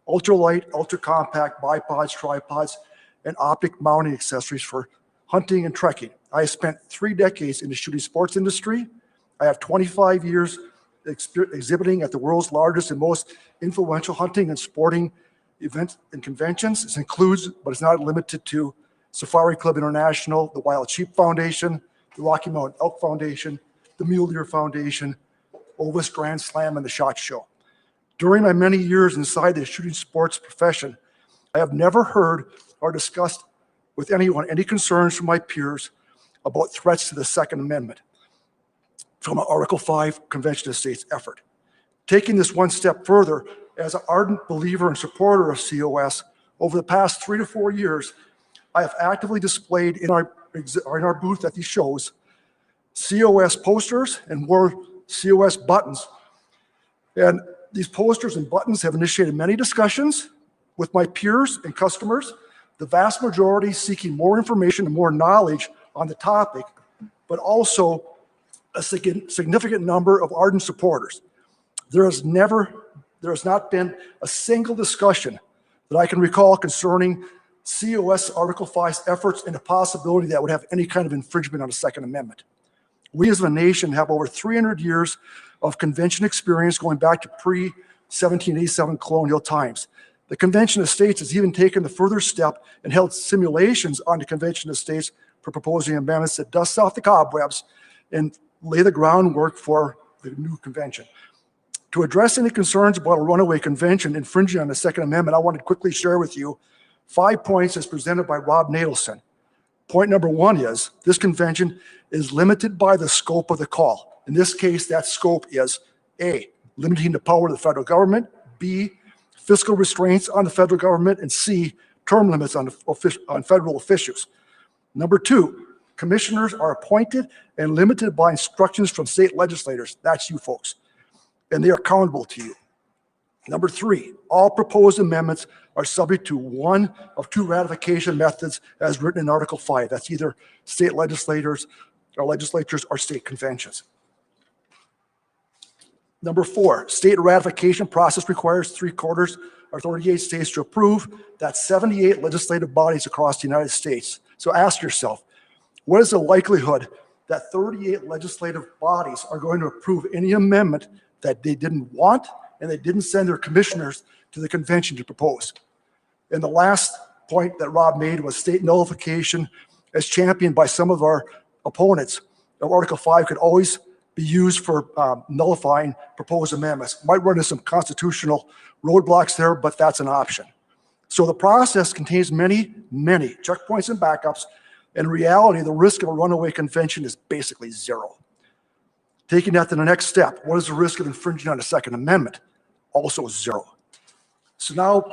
ultralight, ultra-compact bipods, tripods, and optic mounting accessories for hunting and trekking. I have spent 3 decades in the shooting sports industry. I have 25 years exhibiting at the world's largest and most influential hunting and sporting events and conventions. This includes, but is not limited to, Safari Club International, the Wild Sheep Foundation, the Rocky Mountain Elk Foundation, the Mule Deer Foundation, Ovis Grand Slam, and the SHOT Show. During my many years inside the shooting sports profession, I have never heard or discussed with anyone any concerns from my peers about threats to the Second Amendment from an Article 5 Convention of States effort. Taking this one step further, as an ardent believer and supporter of COS, over the past 3 to 4 years, I have actively displayed in our booth at these shows COS posters and wore COS buttons. And these posters and buttons have initiated many discussions with my peers and customers, the vast majority seeking more information and more knowledge on the topic, but also a significant number of ardent supporters. There has not been a single discussion that I can recall concerning COS Article 5's efforts and the possibility that would have any kind of infringement on the Second Amendment. We as a nation have over 300 years of convention experience going back to pre-1787 colonial times. The Convention of States has even taken the further step and held simulations on the Convention of States for proposing amendments that dust off the cobwebs and lay the groundwork for the new convention. To address any concerns about a runaway convention infringing on the Second Amendment, I want to quickly share with you 5 points as presented by Rob Nadelson. Point number 1 is this convention is limited by the scope of the call. In this case, that scope is A, limiting the power of the federal government, B, fiscal restraints on the federal government, and C, term limits on federal officials. Number 2, commissioners are appointed and limited by instructions from state legislators. That's you folks. And they are accountable to you. Number 3, all proposed amendments are subject to one of 2 ratification methods as written in Article 5. That's either state legislators or state conventions. Number 4, state ratification process requires 3/4 or 38 states to approve. That's 78 legislative bodies across the United States. So ask yourself, what is the likelihood that 38 legislative bodies are going to approve any amendment that they didn't want and they didn't send their commissioners to the convention to propose? And the last point that Rob made was state nullification, as championed by some of our opponents of Article 5, could always be used for nullifying proposed amendments. Might run into some constitutional roadblocks there, but that's an option. So the process contains many, many checkpoints and backups. In reality, the risk of a runaway convention is basically 0. Taking that to the next step, what is the risk of infringing on the Second Amendment? Also 0. So now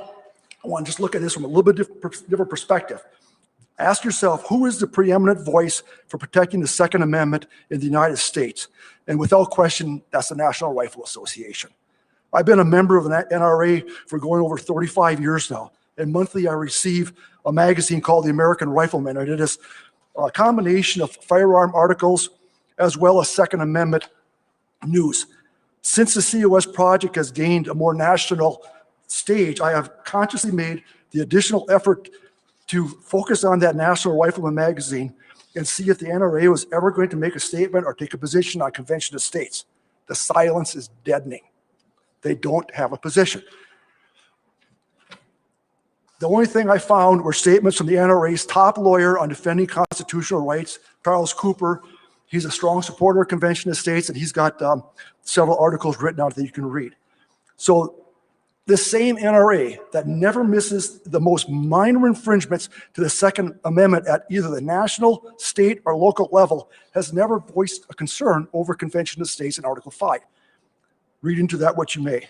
I want to just look at this from a little bit different perspective. Ask yourself, who is the preeminent voice for protecting the Second Amendment in the United States? And without question, that's the National Rifle Association. I've been a member of the NRA for going over 35 years now. And monthly I receive a magazine called the American Rifleman. And it is a combination of firearm articles as well as Second Amendment news. Since the COS project has gained a more national stage, I have consciously made the additional effort to focus on that National Rifleman magazine and see if the NRA was ever going to make a statement or take a position on Convention of States. The silence is deadening. They don't have a position. The only thing I found were statements from the NRA's top lawyer on defending constitutional rights, Charles Cooper. He's a strong supporter of Convention of States, and he's got several articles written out that you can read. So this same NRA that never misses the most minor infringements to the Second Amendment at either the national, state, or local level has never voiced a concern over Convention of States in Article 5. Read into that what you may.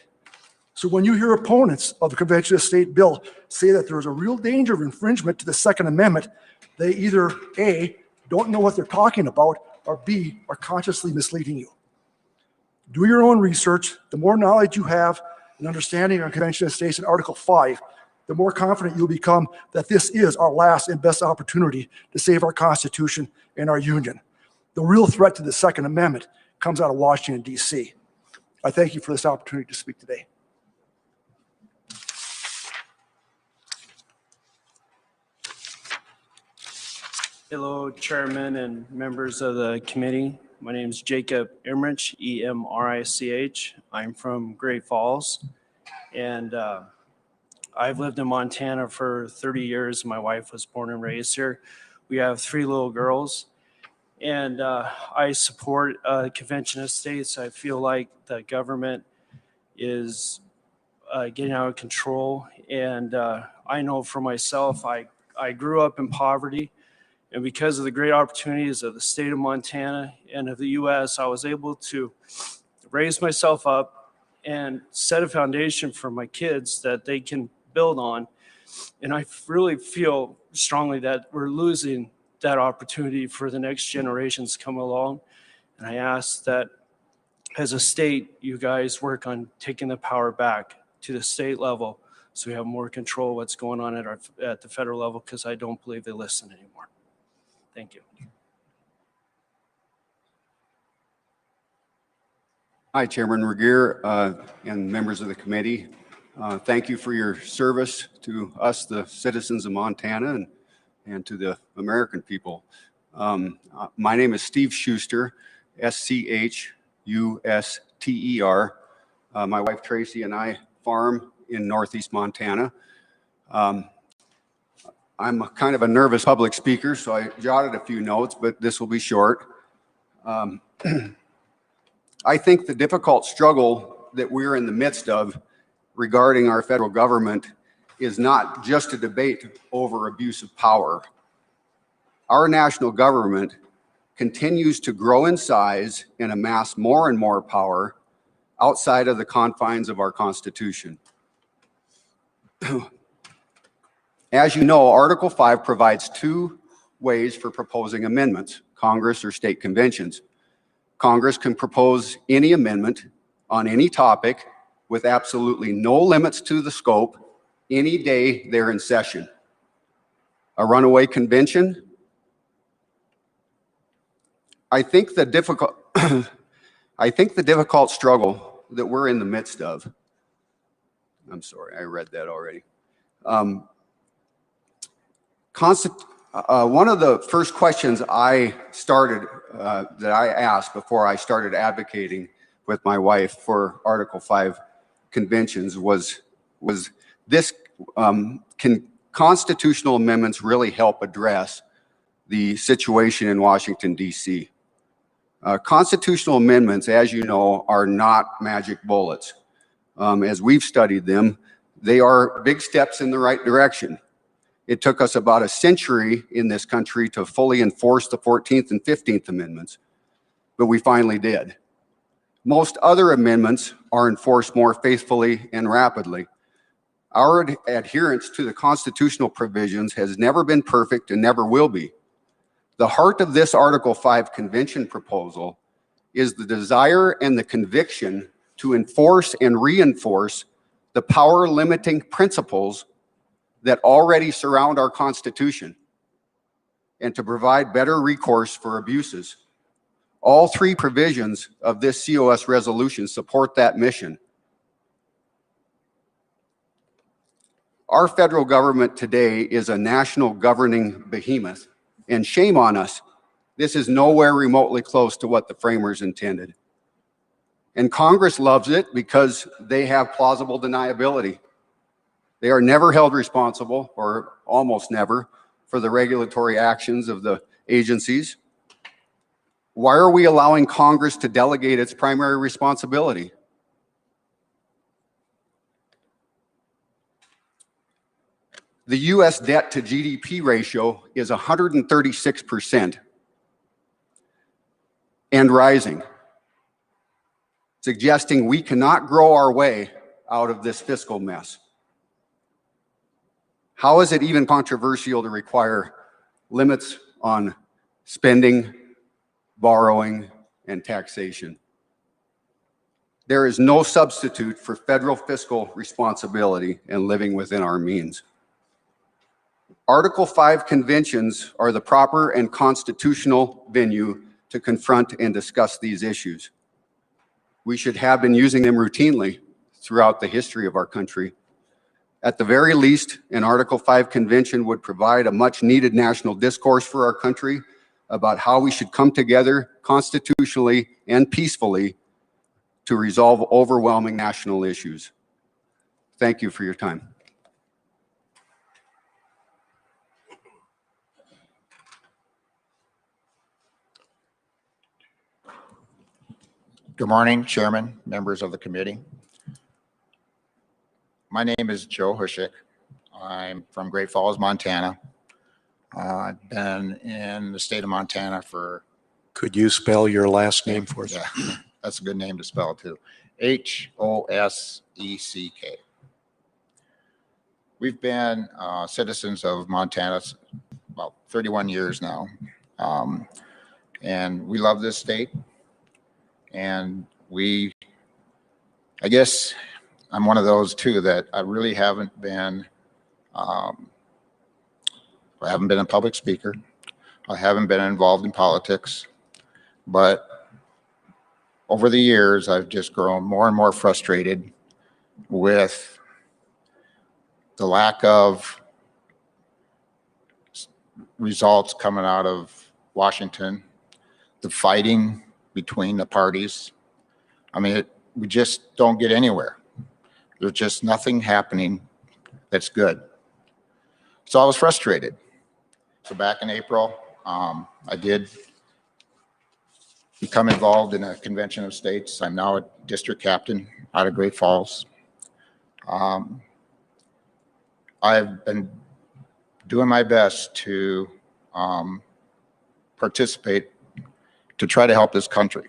So when you hear opponents of the Convention of State bill say that there is a real danger of infringement to the Second Amendment, they either A, don't know what they're talking about, or B, are consciously misleading you. Do your own research. The more knowledge you have and understanding on Convention of States in Article 5, the more confident you'll become that this is our last and best opportunity to save our Constitution and our Union. The real threat to the Second Amendment comes out of Washington, D.C. I thank you for this opportunity to speak today. Hello, Chairman and members of the committee. My name is Jacob Emrich, E-M-R-I-C-H. I'm from Great Falls, and I've lived in Montana for 30 years. My wife was born and raised here. We have 3 little girls, and I support Convention of States. I feel like the government is getting out of control, and I know for myself, I grew up in poverty. And because of the great opportunities of the state of Montana and of the U.S., I was able to raise myself up and set a foundation for my kids that they can build on. And I really feel strongly that we're losing that opportunity for the next generations to come along. And I ask that as a state, you guys work on taking the power back to the state level so we have more control of what's going on at the federal level, because I don't believe they listen anymore. Thank you. Hi, Chairman Regier and members of the committee. Thank you for your service to us, the citizens of Montana, and to the American people. My name is Steve Schuster, S-C-H-U-S-T-E-R. My wife Tracy and I farm in Northeast Montana. I'm kind of a nervous public speaker, so I jotted a few notes, but this will be short. I think the difficult struggle that we're in the midst of regarding our federal government is not just a debate over abuse of power. Our national government continues to grow in size and amass more and more power outside of the confines of our Constitution. As you know, Article 5 provides 2 ways for proposing amendments, Congress or state conventions. Congress can propose any amendment on any topic with absolutely no limits to the scope any day they're in session. A runaway convention? I think the difficult struggle that we're in the midst of, I'm sorry, I read that already. One of the first questions I started, that I asked before I started advocating with my wife for Article 5 conventions was this, can constitutional amendments really help address the situation in Washington, D.C.? Constitutional amendments, as you know, are not magic bullets. As we've studied them, they are big steps in the right direction. It took us about a century in this country to fully enforce the 14th and 15th Amendments, but we finally did. Most other amendments are enforced more faithfully and rapidly. Our adherence to the constitutional provisions has never been perfect and never will be. The heart of this Article 5 convention proposal is the desire and the conviction to enforce and reinforce the power-limiting principles that already surround our Constitution, and to provide better recourse for abuses. All 3 provisions of this COS resolution support that mission. Our federal government today is a national governing behemoth, and shame on us. This is nowhere remotely close to what the framers intended. And Congress loves it because they have plausible deniability. They are never held responsible, or almost never, for the regulatory actions of the agencies. Why are we allowing Congress to delegate its primary responsibility? The US debt to GDP ratio is 136% and rising, suggesting we cannot grow our way out of this fiscal mess. How is it even controversial to require limits on spending, borrowing, and taxation? There is no substitute for federal fiscal responsibility and living within our means. Article 5 conventions are the proper and constitutional venue to confront and discuss these issues. We should have been using them routinely throughout the history of our country. At the very least, an Article 5 convention would provide a much-needed national discourse for our country about how we should come together constitutionally and peacefully to resolve overwhelming national issues. Thank you for your time. Good morning, Chairman, members of the committee. My name is Joehussick. I'm from Great Falls, Montana. I've been in the state of Montana for... Could you spell your last name for us? Yeah, that's a good name to spell too. H-O-S-E-C-K. We've been citizens of Montana about 31 years now. And we love this state. And I guess I'm one of those too that I really haven't been, I haven't been a public speaker. I haven't been involved in politics, but over the years, I've just grown more and more frustrated with the lack of results coming out of Washington, the fighting between the parties. I mean, we just don't get anywhere. There's just nothing happening that's good. So I was frustrated. So back in April, I did become involved in a convention of states. I'm now a district captain out of Great Falls. I've been doing my best to participate to try to help this country.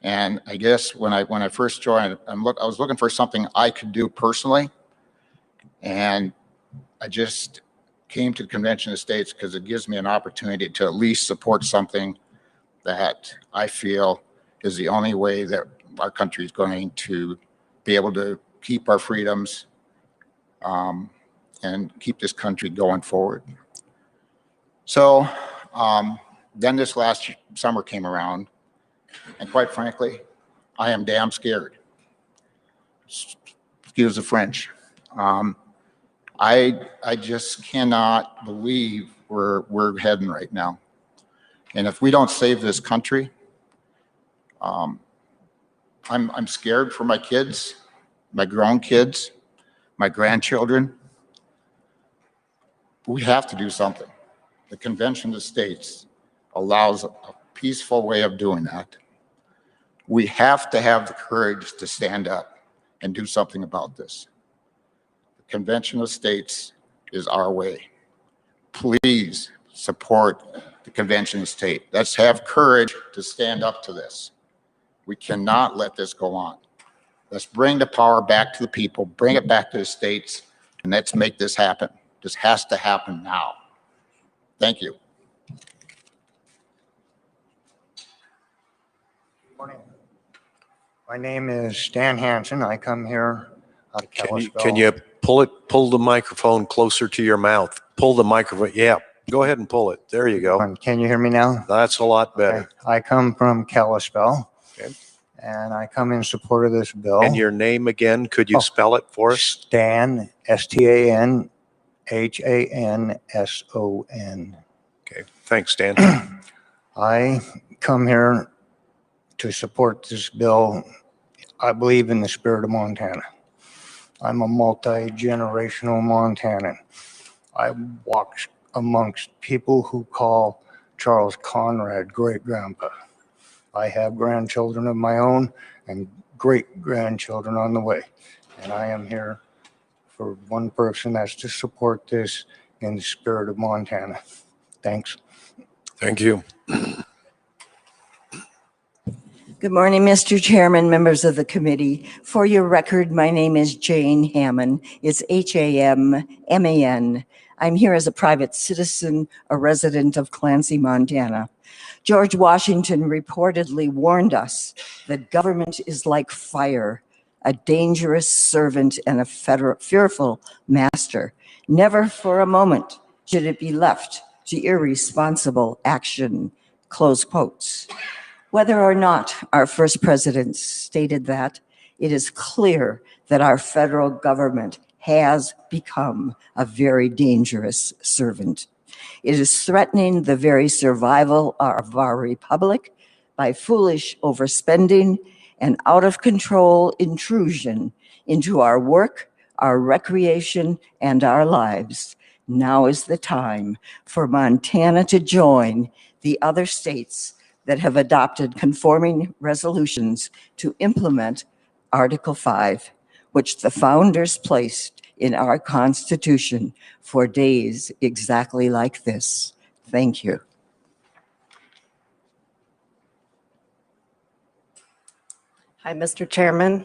And I guess when I first joined, I was looking for something I could do personally. And I just came to the Convention of States because it gives me an opportunity to at least support something that I feel is the only way that our country is going to be able to keep our freedoms and keep this country going forward. So then this last summer came around, and quite frankly, I am damn scared. Excuse the French. I just cannot believe where we're heading right now. And if we don't save this country, I'm scared for my kids, my grown kids, my grandchildren. We have to do something. The Convention of States allows a peaceful way of doing that. We have to have the courage to stand up and do something about this. The Convention of States is our way. Please support the Convention of States. Let's have courage to stand up to this. We cannot let this go on. Let's bring the power back to the people, bring it back to the states, and let's make this happen. This has to happen now. Thank you. Morning. My name is Stan Hansen. I come here out of Kalispell. Can you pull the microphone closer to your mouth? Pull the microphone. Yeah, go ahead and pull it. There you go. Can you hear me now? That's a lot better. Okay. I come from Kalispell. Okay. And I come in support of this bill. And your name again, could you spell it for us? Stan, S-T-A-N, H-A-N-S-O-N. Okay, thanks, Stan. I come here to support this bill. I believe in the spirit of Montana. I'm a multi-generational Montanan. I walk amongst people who call Charles Conrad, great-grandpa. I have grandchildren of my own and great-grandchildren on the way. And I am here for one person, that's to support this in the spirit of Montana. Thanks. Thank you. Good morning, Mr. Chairman, members of the committee. For your record, my name is Jane Hammond. It's Haman. I'm here as a private citizen, a resident of Clancy, Montana. George Washington reportedly warned us that government is like fire, a dangerous servant and a fearful master. Never for a moment should it be left to irresponsible action, close quotes. Whether or not our first president stated that, it is clear that our federal government has become a very dangerous servant. It is threatening the very survival of our republic by foolish overspending and out of control intrusion into our work, our recreation, and our lives. Now is the time for Montana to join the other states that have adopted conforming resolutions to implement Article 5, which the founders placed in our Constitution for days exactly like this. Thank you. Hi, Mr. Chairman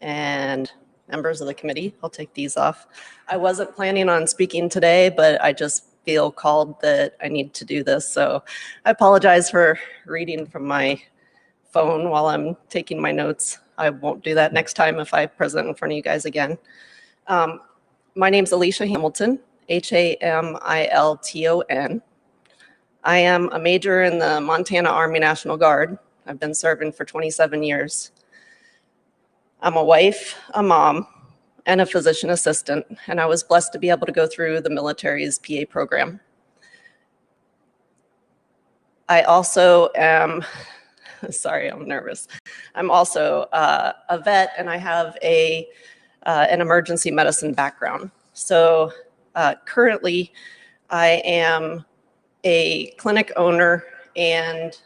and members of the committee. I'll take these off. I wasn't planning on speaking today, but I just feel called that I need to do this. So I apologize for reading from my phone while I'm taking my notes. I won't do that next time if I present in front of you guys again. My name's Alicia Hamilton, Hamilton. I am a major in the Montana Army National Guard. I've been serving for 27 years. I'm a wife, a mom, and a physician assistant, and I was blessed to be able to go through the military's PA program. I also am, sorry, I'm nervous. I'm also a vet, and I have an emergency medicine background. So currently, I am a clinic owner and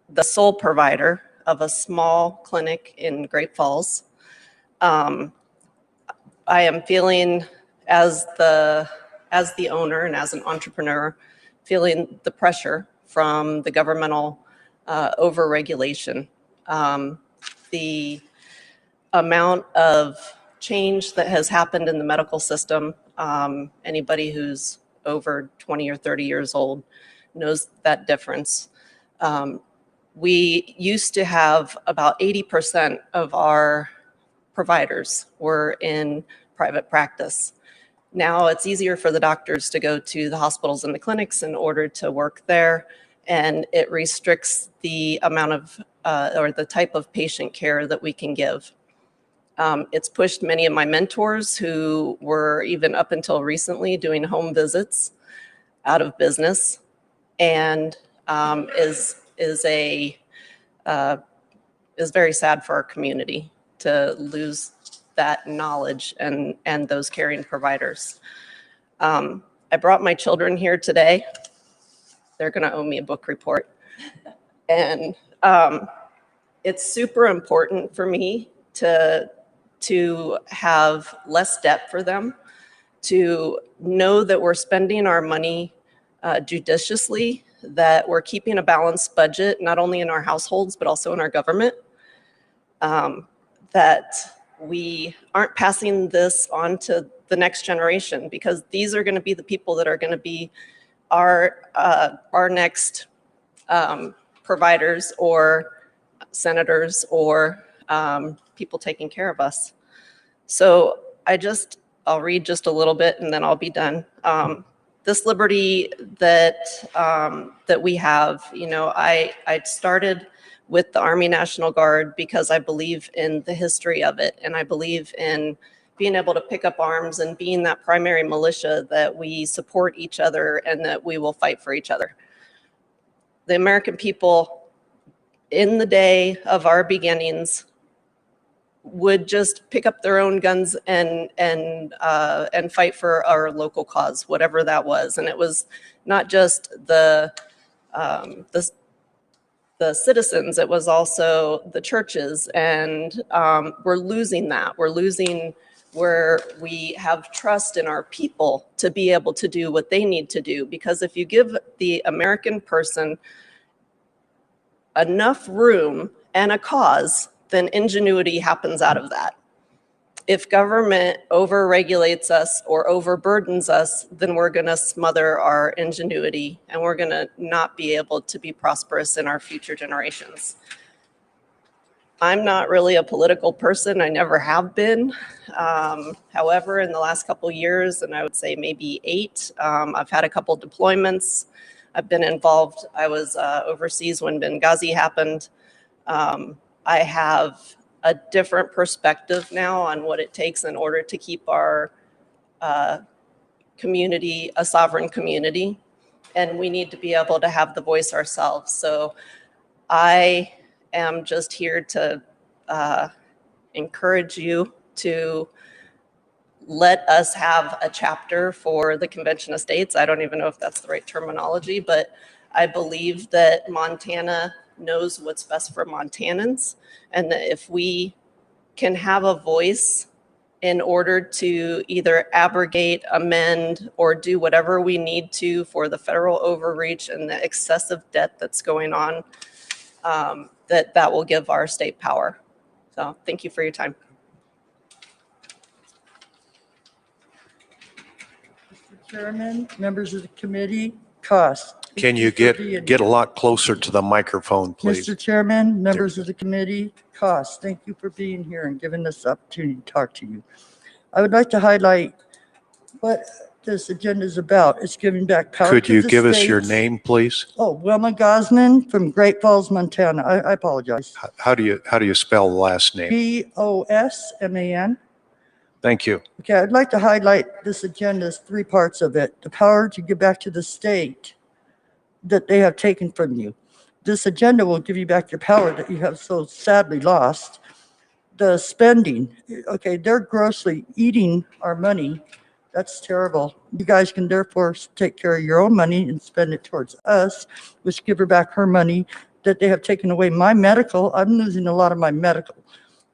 the sole provider of a small clinic in Great Falls. I am feeling, as the owner and as an entrepreneur, feeling the pressure from the governmental overregulation. The amount of change that has happened in the medical system, anybody who's over 20 or 30 years old knows that difference. We used to have about 80% of our providers were in private practice. Now it's easier for the doctors to go to the hospitals and the clinics in order to work there, and it restricts the amount of or the type of patient care that we can give. It's pushed many of my mentors who were even up until recently doing home visits out of business, and is very sad for our community to lose that knowledge and those caring providers. I brought my children here today. They're gonna owe me a book report. And it's super important for me to have less debt for them, to know that we're spending our money judiciously, that we're keeping a balanced budget, not only in our households, but also in our government, that we aren't passing this on to the next generation, because these are gonna be the people that are gonna be our next providers or senators or people taking care of us. So I'll read just a little bit and then I'll be done. This liberty that we have, I started with the Army National Guard because I believe in the history of it, and I believe in being able to pick up arms and being that primary militia that we support each other and that we will fight for each other. The American people in the day of our beginnings would just pick up their own guns and fight for our local cause, whatever that was. And it was not just the citizens, it was also the churches. And we're losing that. We're losing where we have trust in our people to be able to do what they need to do. Because if you give the American person enough room and a cause, then ingenuity happens out of that. If government overregulates us or overburdens us, then we're going to smother our ingenuity and we're going to not be able to be prosperous in our future generations. I'm not really a political person. I never have been. However, in the last couple years, and I would say maybe 8, I've had a couple deployments. I've been involved. I was overseas when Benghazi happened. I have a different perspective now on what it takes in order to keep our community a sovereign community. And we need to be able to have the voice ourselves. So I am just here to encourage you to let us have a chapter for the Convention of States. I don't even know if that's the right terminology, but I believe that Montana knows what's best for Montanans, and that if we can have a voice in order to either abrogate, amend, or do whatever we need to for the federal overreach and the excessive debt that's going on, that will give our state power. So thank you for your time. Mr. Chairman, members of the committee, COS. Can you get a lot closer to the microphone, please? Mr. Chairman, members of the committee, COS, thank you for being here and giving us the opportunity to talk to you. I would like to highlight what this agenda is about. It's giving back power to the Could you give us your states. name, please? Oh, Wilma Gosman from Great Falls, Montana. I apologize. How do you spell the last name? Gosman. Thank you. Okay, I'd like to highlight this agenda's 3 parts of it. The power to give back to the state that they have taken from you. This agenda will give you back your power that you have so sadly lost. The spending, okay, they're grossly eating our money. That's terrible. You guys can therefore take care of your own money and spend it towards us, which give her back her money that they have taken away my medical. I'm losing a lot of my medical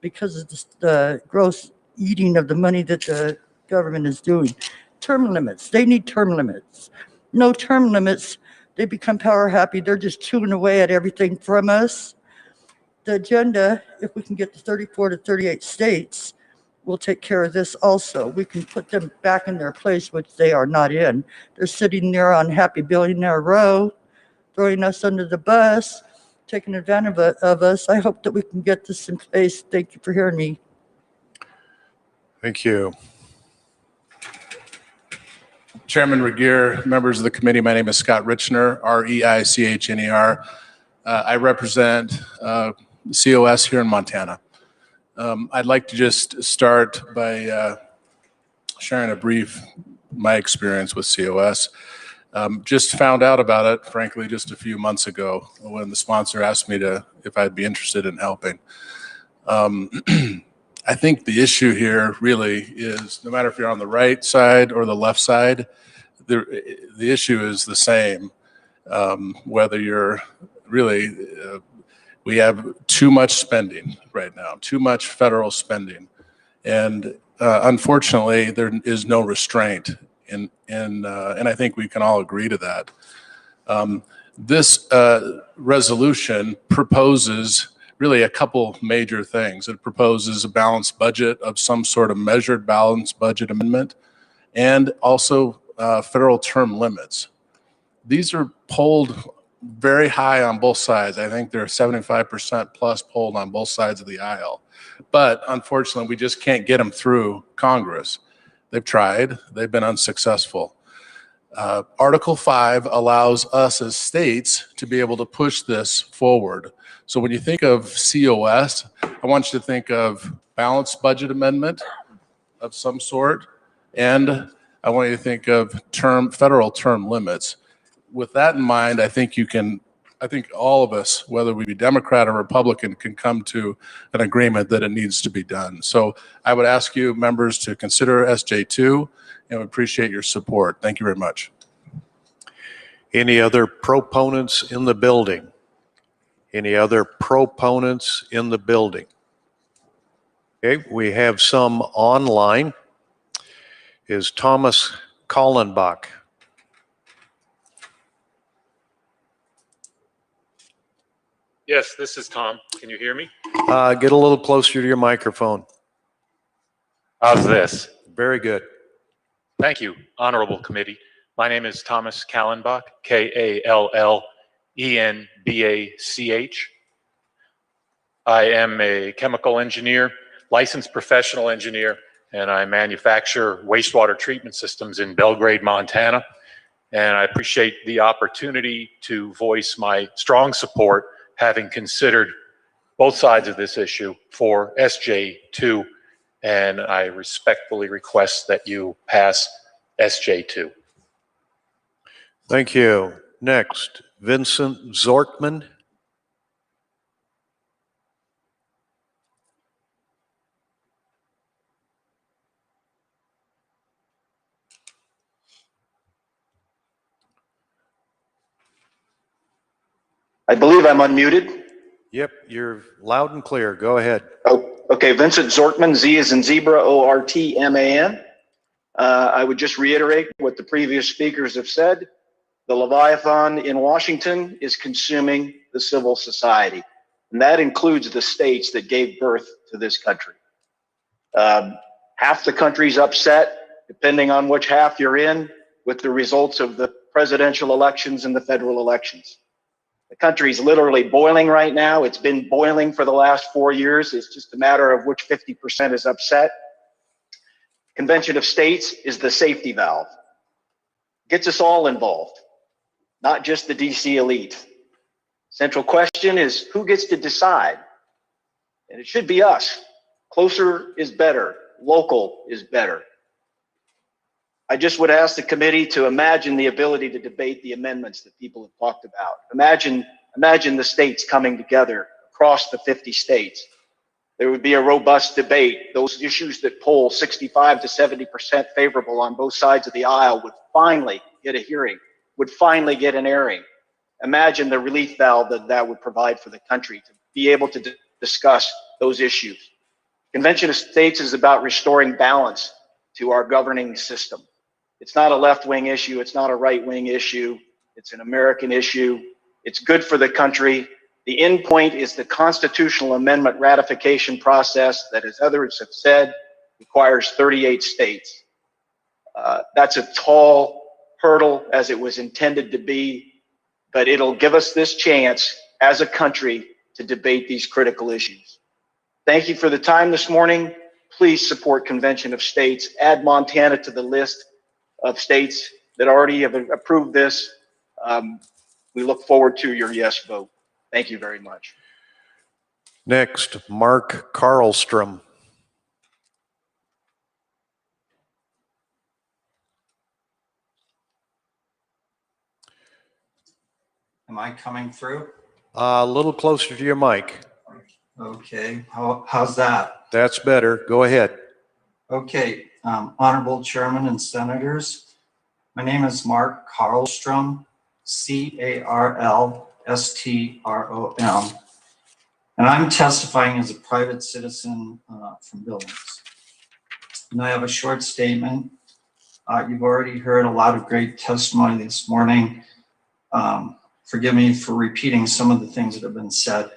because of the gross eating of the money that the government is doing. Term limits, they need term limits. No term limits, they become power happy. They're just chewing away at everything from us. The agenda, if we can get to 34 to 38 states, will take care of this also. We can put them back in their place, which they are not in. They're sitting there on Happy Billionaire Row, throwing us under the bus, taking advantage of us. I hope that we can get this in place. Thank you for hearing me. Thank you. Chairman Regier, members of the committee, my name is Scott Richner, R-E-I-C-H-N-E-R. I represent COS here in Montana. I'd like to just start by sharing my experience with COS. Just found out about it, frankly, just a few months ago when the sponsor asked me if I'd be interested in helping. I think the issue here really is no matter if you're on the right side or the left side, the issue is the same. Whether you're really, we have too much spending right now, too much federal spending. And unfortunately, there is no restraint. And I think we can all agree to that. This resolution proposes really a couple major things. It proposes a balanced budget of some sort of measured balanced budget amendment and also federal term limits. These are polled very high on both sides. I think they're 75% plus polled on both sides of the aisle. But unfortunately, we just can't get them through Congress. They've tried, they've been unsuccessful. Article 5 allows us as states to be able to push this forward. So when you think of COS, I want you to think of balanced budget amendment of some sort, and I want you to think of federal term limits. With that in mind, I think all of us, whether we be Democrat or Republican, can come to an agreement that it needs to be done. So I would ask you members to consider SJ2 and we appreciate your support. Thank you very much. Any other proponents in the building? Any other proponents in the building? Okay, we have some online. Is Thomas Kallenbach? Yes, this is Tom. Can you hear me? Get a little closer to your microphone. How's this? Very good. Thank you, Honorable Committee. My name is Thomas Kallenbach, K-A-L-L-E-N-B-A-C-H. I am a chemical engineer, licensed professional engineer, and I manufacture wastewater treatment systems in Belgrade, Montana. And I appreciate the opportunity to voice my strong support, having considered both sides of this issue, for SJ2, and I respectfully request that you pass SJ2. Thank you. Next, Vincent Zorkman. I believe I'm unmuted. Yep, you're loud and clear. Go ahead. Oh, okay, Vincent Zorkman, Z as in zebra, O-R-T-M-A-N. I would just reiterate what the previous speakers have said. The Leviathan in Washington is consuming the civil society, and that includes the states that gave birth to this country. Half the country's upset, depending on which half you're in, with the results of the presidential elections and the federal elections. The country's literally boiling right now. It's been boiling for the last 4 years. It's just a matter of which 50% is upset. Convention of States is the safety valve. Gets us all involved, not just the DC elite. Central question is who gets to decide? And it should be us. Closer is better. Local is better. I just would ask the committee to imagine the ability to debate the amendments that people have talked about. Imagine the states coming together across the 50 states. There would be a robust debate. Those issues that poll 65 to 70% favorable on both sides of the aisle would finally get a hearing, would finally get an airing. Imagine the relief valve that would provide for the country to be able to discuss those issues. Convention of States is about restoring balance to our governing system. It's not a left-wing issue. It's not a right-wing issue. It's an American issue. It's good for the country. The end point is the constitutional amendment ratification process that, as others have said, requires 38 states. That's a tall hurdle, as it was intended to be, but it'll give us this chance as a country to debate these critical issues. Thank you for the time this morning. Please support Convention of States. Add Montana to the list of states that already have approved this. We look forward to your yes vote. Thank you very much. Next, Mark Carlstrom. Am I coming through? A little closer to your mic. Okay, how's that? That's better. Go ahead. Okay, Honorable Chairman and Senators, my name is Mark Carlstrom, C-A-R-L-S-T-R-O-M, and I'm testifying as a private citizen from Billings. And I have a short statement. You've already heard a lot of great testimony this morning. Forgive me for repeating some of the things that have been said.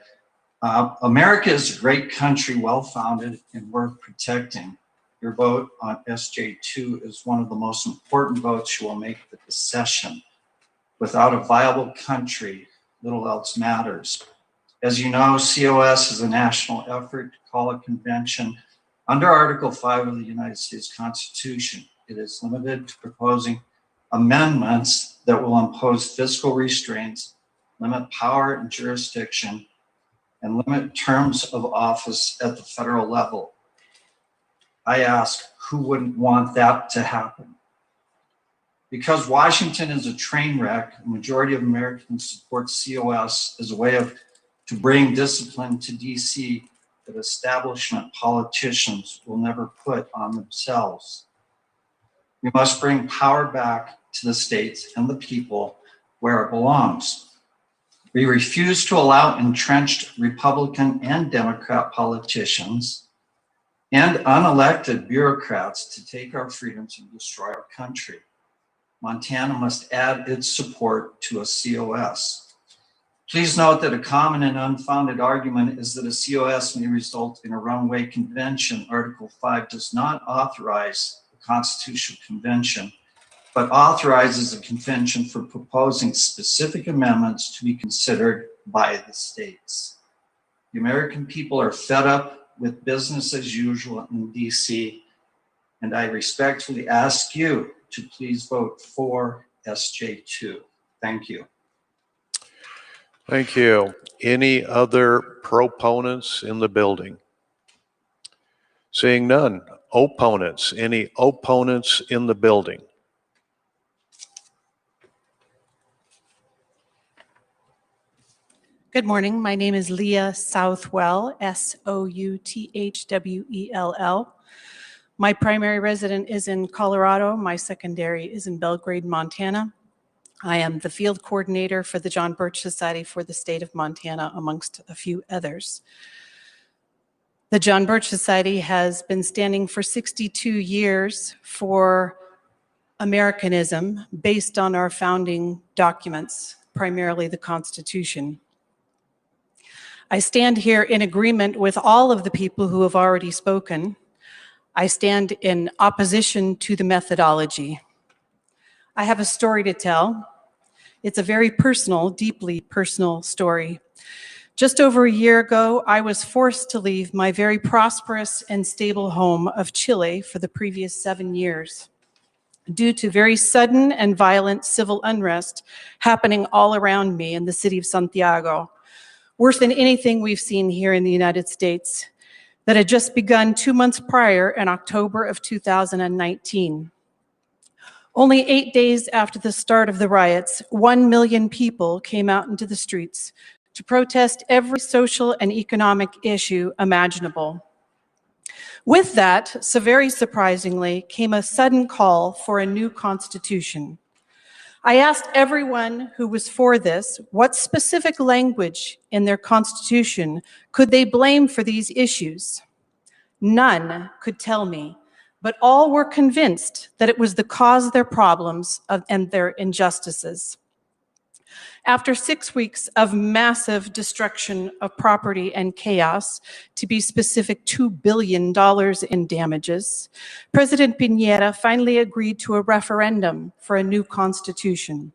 America is a great country, well-founded and worth protecting. Your vote on SJ2 is one of the most important votes you will make at this session. Without a viable country, little else matters. As you know, COS is a national effort to call a convention under Article 5 of the United States Constitution. It is limited to proposing amendments that will impose fiscal restraints, limit power and jurisdiction, and limit terms of office at the federal level. I ask, who wouldn't want that to happen? Because Washington is a train wreck, the majority of Americans support COS as a way to bring discipline to DC that establishment politicians will never put on themselves. We must bring power back to the states and the people where it belongs. We refuse to allow entrenched Republican and Democrat politicians and unelected bureaucrats to take our freedoms and destroy our country. Montana must add its support to a COS. Please note that a common and unfounded argument is that a COS may result in a runaway convention. Article 5 does not authorize a constitutional convention, but authorizes a convention for proposing specific amendments to be considered by the states. The American people are fed up with business as usual in DC, and I respectfully ask you to please vote for SJ2. Thank you. Thank you. Any other proponents in the building? Seeing none. Opponents? Any opponents in the building? Good morning. My name is Leah Southwell, Southwell. My primary residence is in Colorado. My secondary is in Belgrade, Montana. I am the field coordinator for the John Birch Society for the state of Montana, amongst a few others. The John Birch Society has been standing for 62 years for Americanism based on our founding documents, primarily the Constitution. I stand here in agreement with all of the people who have already spoken. I stand in opposition to the methodology. I have a story to tell. It's a very personal, deeply personal story. Just over a year ago, I was forced to leave my very prosperous and stable home of Chile for the previous 7 years due to very sudden and violent civil unrest happening all around me in the city of Santiago, worse than anything we've seen here in the United States, that had just begun 2 months prior in October of 2019. Only 8 days after the start of the riots, 1 million people came out into the streets to protest every social and economic issue imaginable. With that, so very surprisingly, came a sudden call for a new constitution. I asked everyone who was for this what specific language in their constitution could they blame for these issues. None could tell me, but all were convinced that it was the cause of their problems and their injustices. After 6 weeks of massive destruction of property and chaos, to be specific, $2 billion in damages, President Piñera finally agreed to a referendum for a new constitution.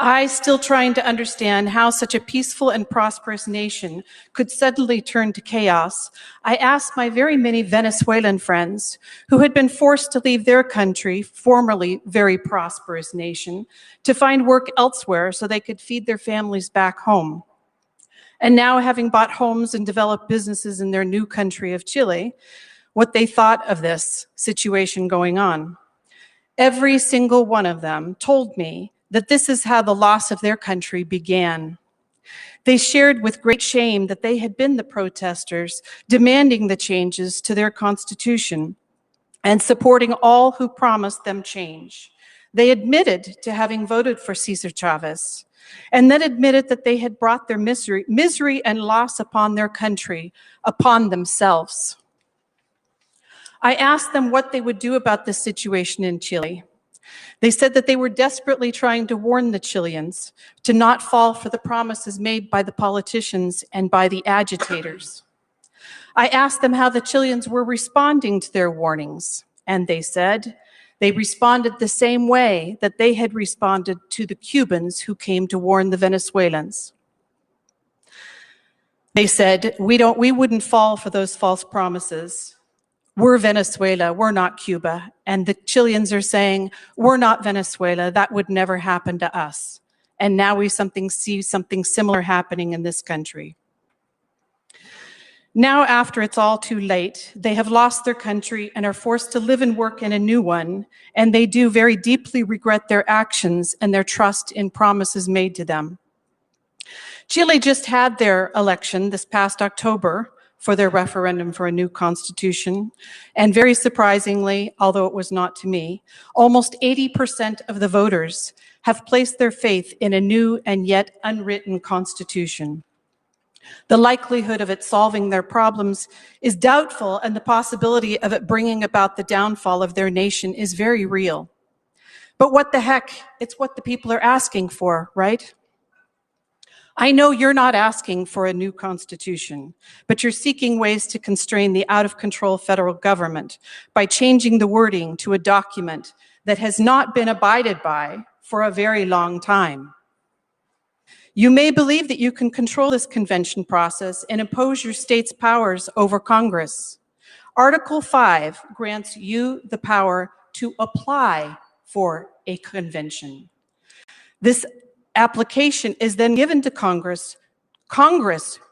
I, still trying to understand how such a peaceful and prosperous nation could suddenly turn to chaos, I asked my very many Venezuelan friends who had been forced to leave their country, formerly very prosperous nation, to find work elsewhere so they could feed their families back home. And now, having bought homes and developed businesses in their new country of Chile, what they thought of this situation going on. Every single one of them told me that this is how the loss of their country began. They shared with great shame that they had been the protesters demanding the changes to their constitution and supporting all who promised them change. They admitted to having voted for Cesar Chavez, and then admitted that they had brought their misery and loss upon their country, upon themselves. I asked them what they would do about this situation in Chile. They said that they were desperately trying to warn the Chileans to not fall for the promises made by the politicians and by the agitators. I asked them how the Chileans were responding to their warnings, and they said they responded the same way that they had responded to the Cubans who came to warn the Venezuelans. They said, we wouldn't fall for those false promises. We're Venezuela, we're not Cuba. And the Chileans are saying, we're not Venezuela, that would never happen to us. And now we see something similar happening in this country. Now, after it's all too late, they have lost their country and are forced to live and work in a new one, and they do very deeply regret their actions and their trust in promises made to them. Chile just had their election this past October, for their referendum for a new constitution. And very surprisingly, although it was not to me, almost 80% of the voters have placed their faith in a new and yet unwritten constitution. The likelihood of it solving their problems is doubtful, and the possibility of it bringing about the downfall of their nation is very real. But what the heck, it's what the people are asking for, right? I know you're not asking for a new constitution, but you're seeking ways to constrain the out-of-control federal government by changing the wording to a document that has not been abided by for a very long time. You may believe that you can control this convention process and impose your state's powers over Congress. Article 5 grants you the power to apply for a convention. This application is then given to Congress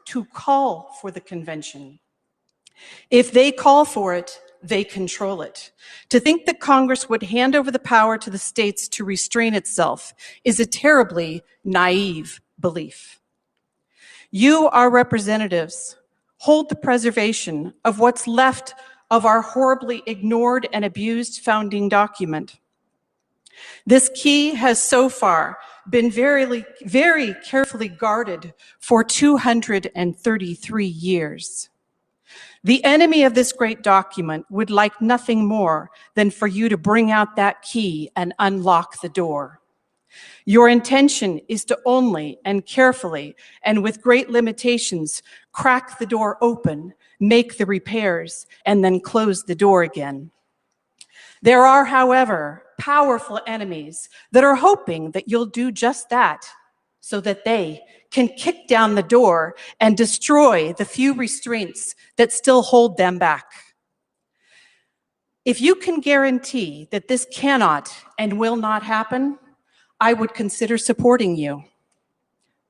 to call for the convention. If they call for it, they control it. To think that Congress would hand over the power to the states to restrain itself is a terribly naive belief. You, our representatives, hold the preservation of what's left of our horribly ignored and abused founding document. This key has so far been very carefully guarded for 233 years. The enemy of this great document would like nothing more than for you to bring out that key and unlock the door. Your intention is to only and carefully and with great limitations crack the door open, make the repairs, and then close the door again. There are, however, powerful enemies that are hoping that you'll do just that so that they can kick down the door and destroy the few restraints that still hold them back. If you can guarantee that this cannot and will not happen, I would consider supporting you.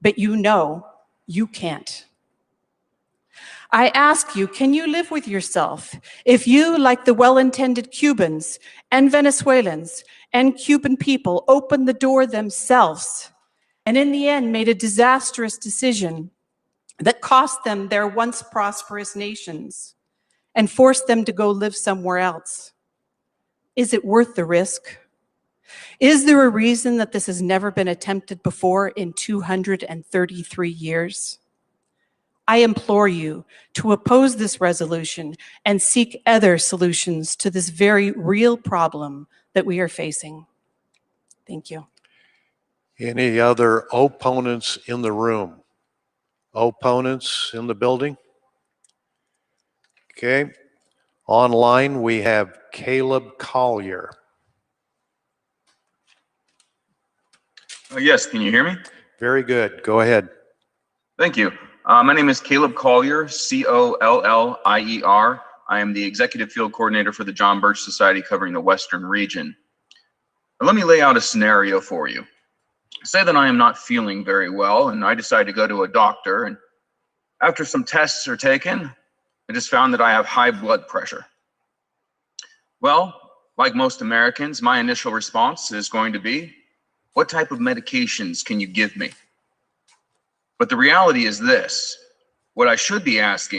But you know you can't. I ask you, can you live with yourself if you, like the well-intended Cubans and Venezuelans and Cuban people, opened the door themselves and in the end made a disastrous decision that cost them their once prosperous nations and forced them to go live somewhere else? Is it worth the risk? Is there a reason that this has never been attempted before in 233 years? I implore you to oppose this resolution and seek other solutions to this very real problem that we are facing. Thank you. Any other opponents in the room? Opponents in the building? Okay. Online, we have Caleb Collier. Yes, can you hear me? Very good. Go ahead. Thank you. My name is Caleb Collier, C-O-L-L-I-E-R. I am the Executive Field Coordinator for the John Birch Society covering the Western region. Let me lay out a scenario for you. Say that I am not feeling very well and I decide to go to a doctor, and after some tests are taken, it is found that I have high blood pressure. Well, like most Americans, my initial response is going to be, what type of medications can you give me? But the reality is this, what I should be asking